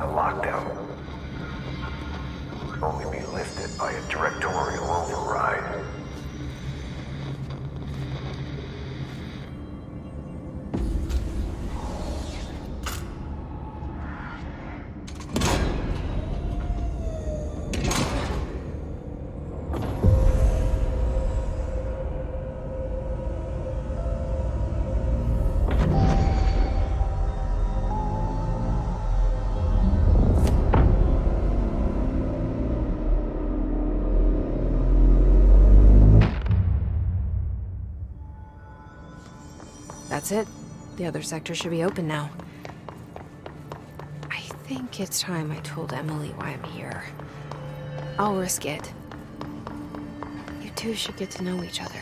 a lockdown. Only be lifted by a directorial override. That's it. The other sector should be open now. I think it's time I told Emily why I'm here. I'll risk it. You two should get to know each other.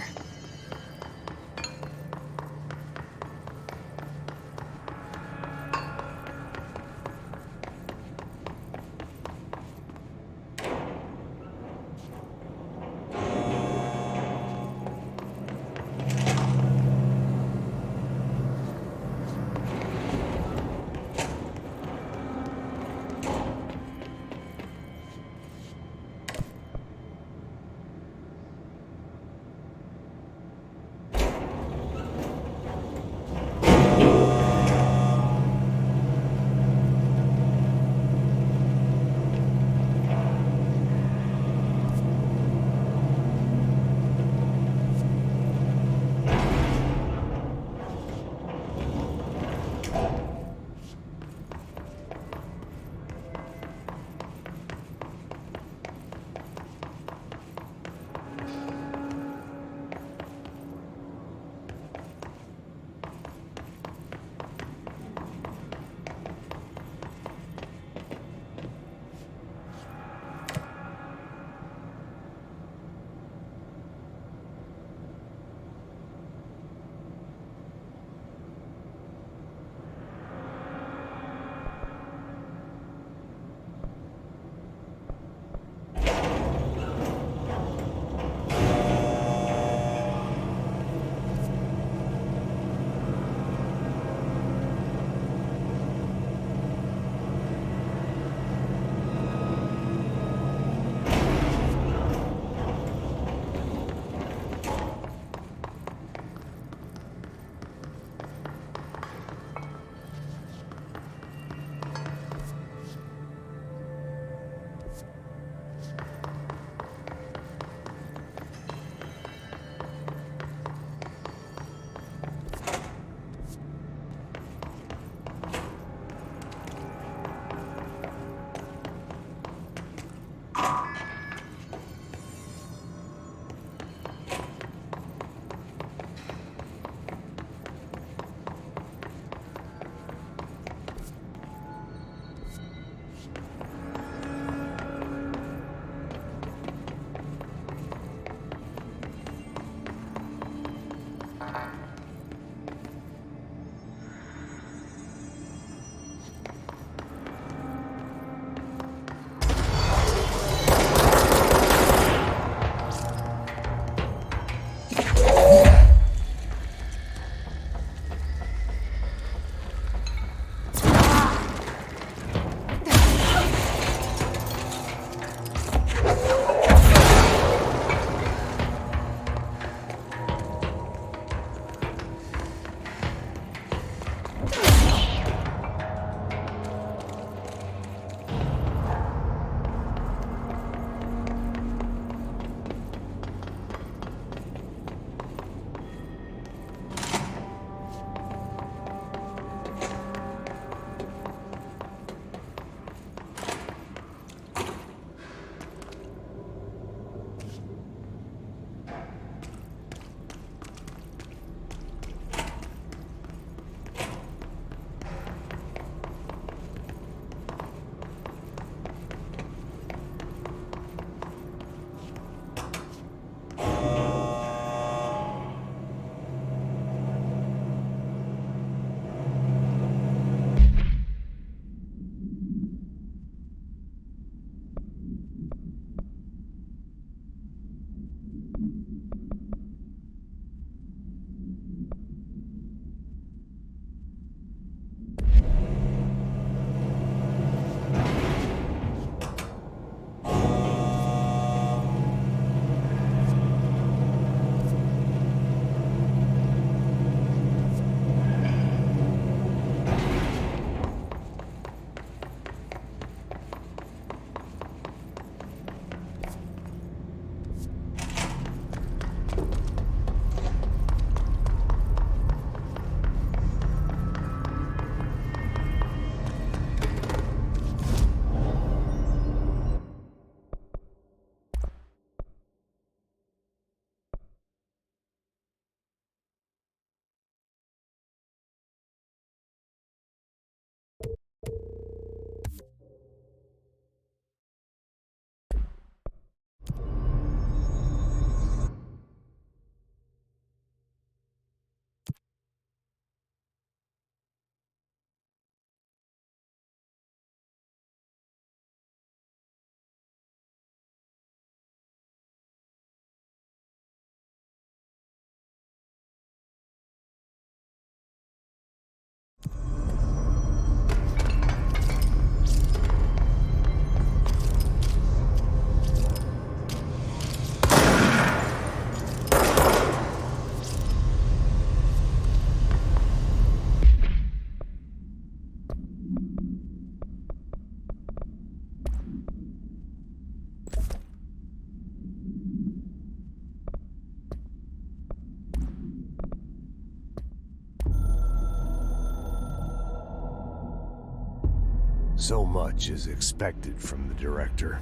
So much is expected from the director.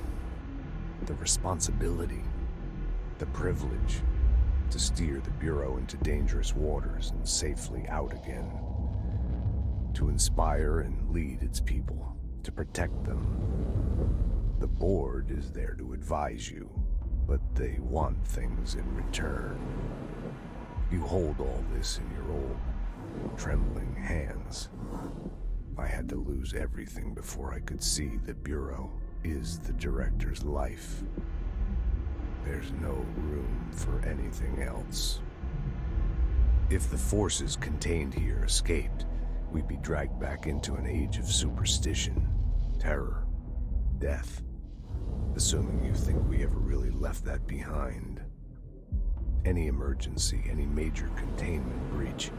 The responsibility, the privilege to steer the Bureau into dangerous waters and safely out again. To inspire and lead its people, to protect them. The board is there to advise you, but they want things in return. You hold all this in your old, trembling hands. I had to lose everything before I could see the Bureau is the director's life. There's no room for anything else. If the forces contained here escaped, we'd be dragged back into an age of superstition, terror, death. Assuming you think we ever really left that behind. Any emergency, any major containment breach,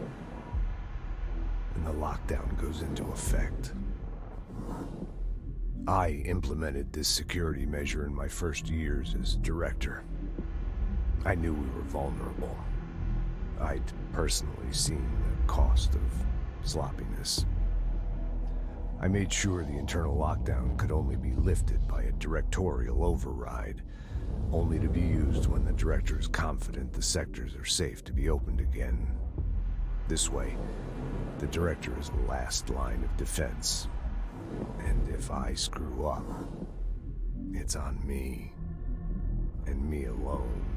and the lockdown goes into effect. I implemented this security measure in my first years as director. I knew we were vulnerable. I'd personally seen the cost of sloppiness. I made sure the internal lockdown could only be lifted by a directorial override, only to be used when the director is confident the sectors are safe to be opened again. This way, the director is the last line of defense. And if I screw up, it's on me, and me alone.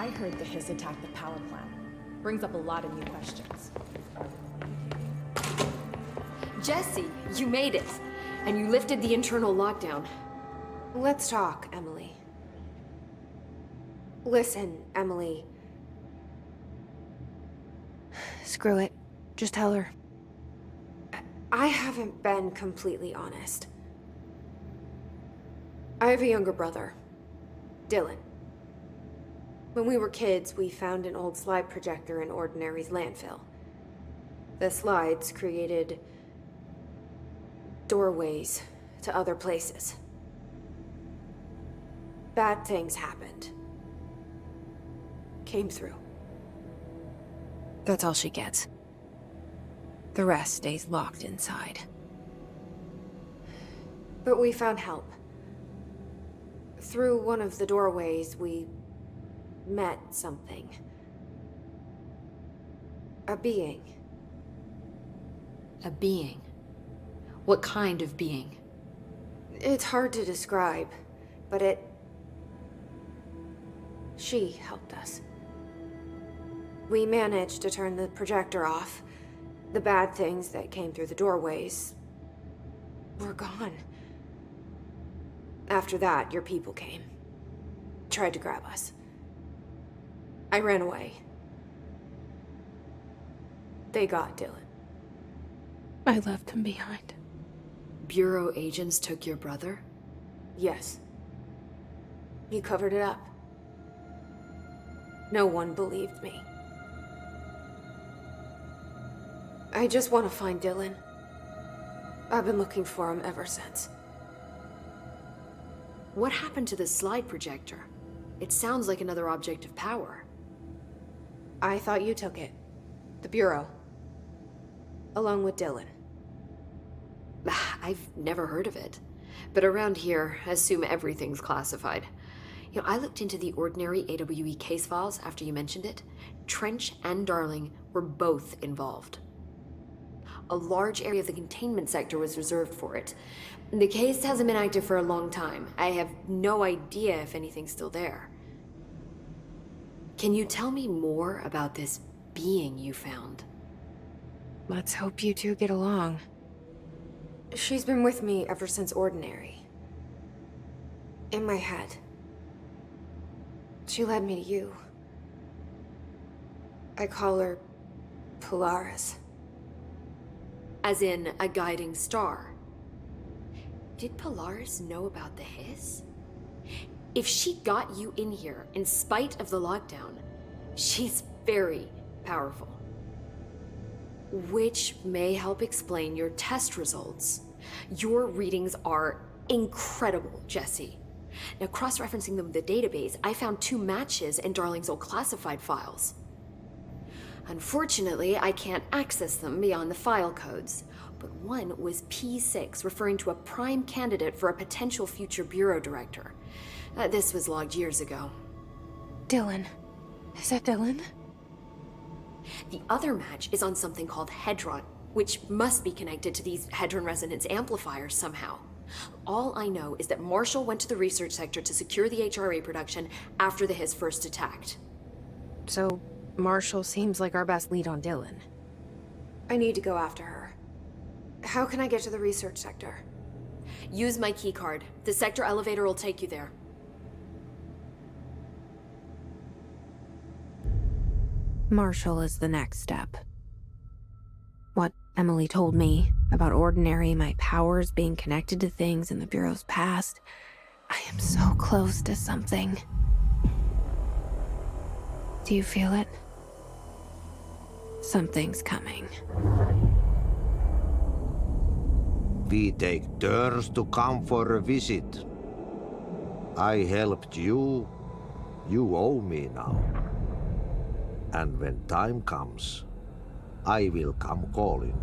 I heard the Hiss attacked the power plant. Brings up a lot of new questions. Jesse, you made it. And you lifted the internal lockdown. Let's talk, Emily. Listen, Emily. Screw it. Just tell her. I haven't been completely honest. I have a younger brother, Dylan. When we were kids, we found an old slide projector in Ordinary's landfill. The slides created doorways to other places. Bad things happened. Came through. That's all she gets. The rest stays locked inside. But we found help. Through one of the doorways, we met something. A being. A being? What kind of being? It's hard to describe, but she helped us. We managed to turn the projector off. The bad things that came through the doorways were gone. After that, your people came. Tried to grab us. I ran away. They got Dylan. I left him behind. Bureau agents took your brother? Yes. You covered it up. No one believed me. I just want to find Dylan. I've been looking for him ever since. What happened to the slide projector? It sounds like another object of power. I thought you took it. The Bureau. Along with Dylan. I've never heard of it. But around here, I assume everything's classified. You know, I looked into the Ordinary AWE case files after you mentioned it. Trench and Darling were both involved. A large area of the containment sector was reserved for it. The case hasn't been active for a long time. I have no idea if anything's still there. Can you tell me more about this being you found? Let's hope you two get along. She's been with me ever since Ordinary. In my head. She led me to you. I call her Polaris. As in a guiding star. Did Polaris know about the Hiss? If she got you in here in spite of the lockdown, she's very powerful. Which may help explain your test results. Your readings are incredible, Jesse. Now, cross-referencing them with the database, I found 2 matches in Darling's old classified files. Unfortunately, I can't access them beyond the file codes, but one was P6, referring to a prime candidate for a potential future bureau director. This was logged years ago. Dylan. Is that Dylan? The other match is on something called Hedron, which must be connected to these Hedron resonance amplifiers somehow. All I know is that Marshall went to the research sector to secure the HRA production after the Hiss first attacked. So, Marshall seems like our best lead on Dylan. I need to go after her. How can I get to the research sector? Use my keycard. The sector elevator will take you there. Marshall is the next step. What Emily told me about Ordinary, my powers being connected to things in the Bureau's past, I am so close to something. Do you feel it? Something's coming. We take turns to come for a visit. I helped you. You owe me now. And when time comes, I will come calling.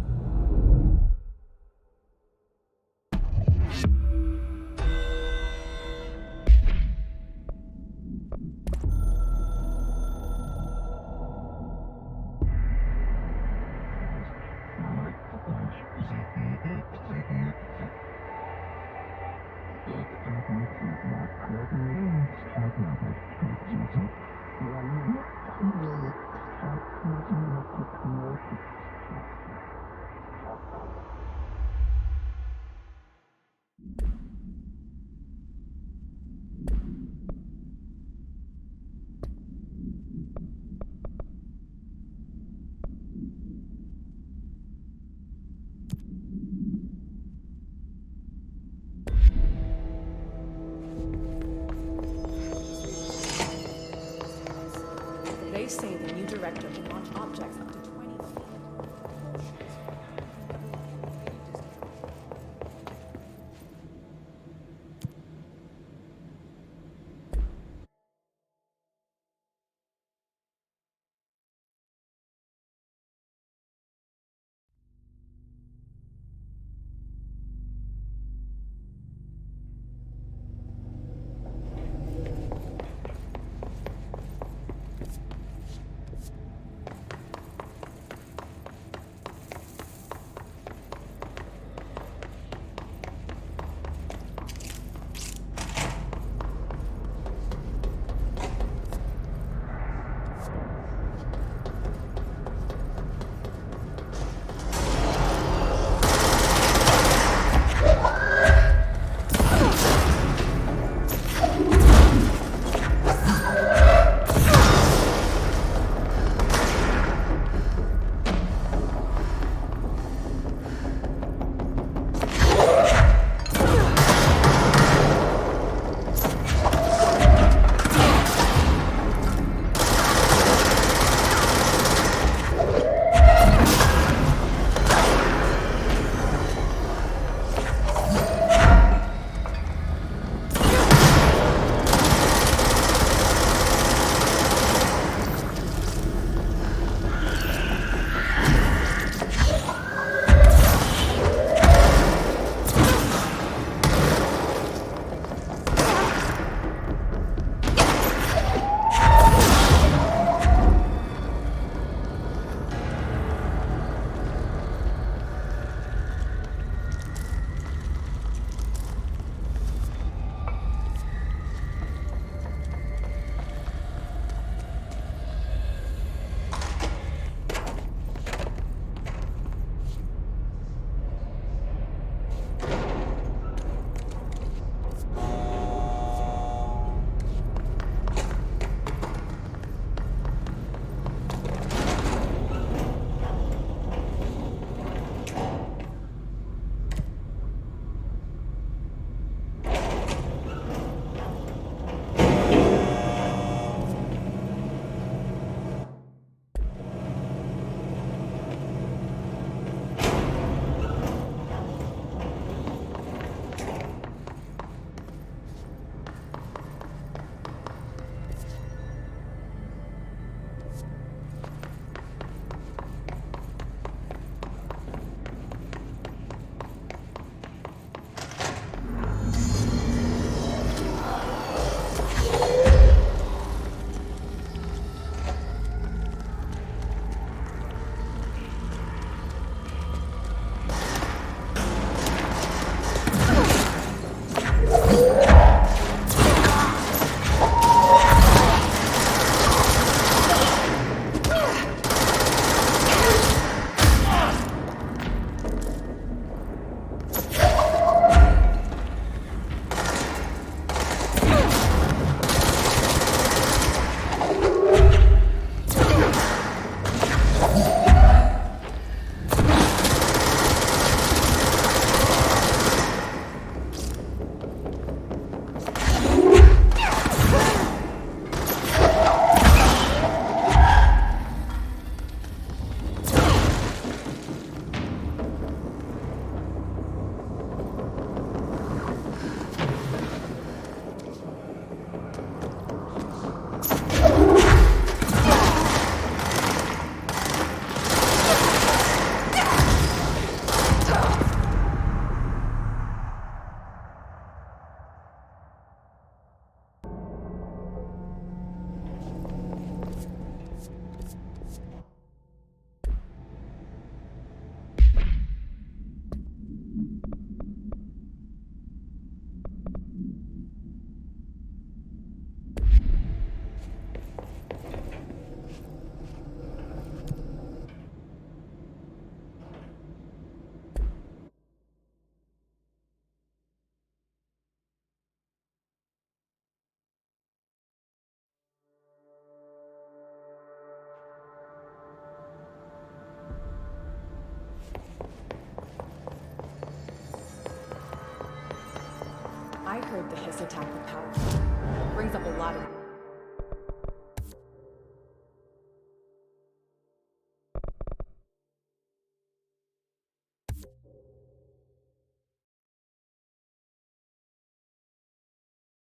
heard the Hiss attack the power plant. Brings up a lot of...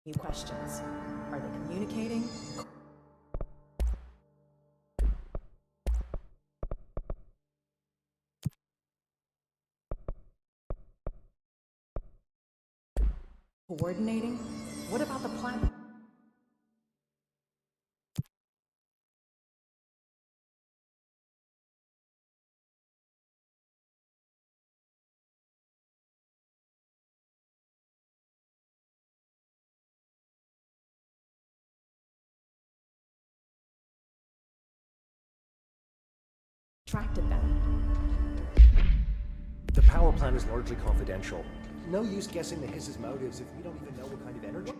new questions. Are they communicating? Coordinating? What about the planet? Attracted them. The power plant is largely confidential. No use guessing the Hiss's motives if we don't even know what kind of energy.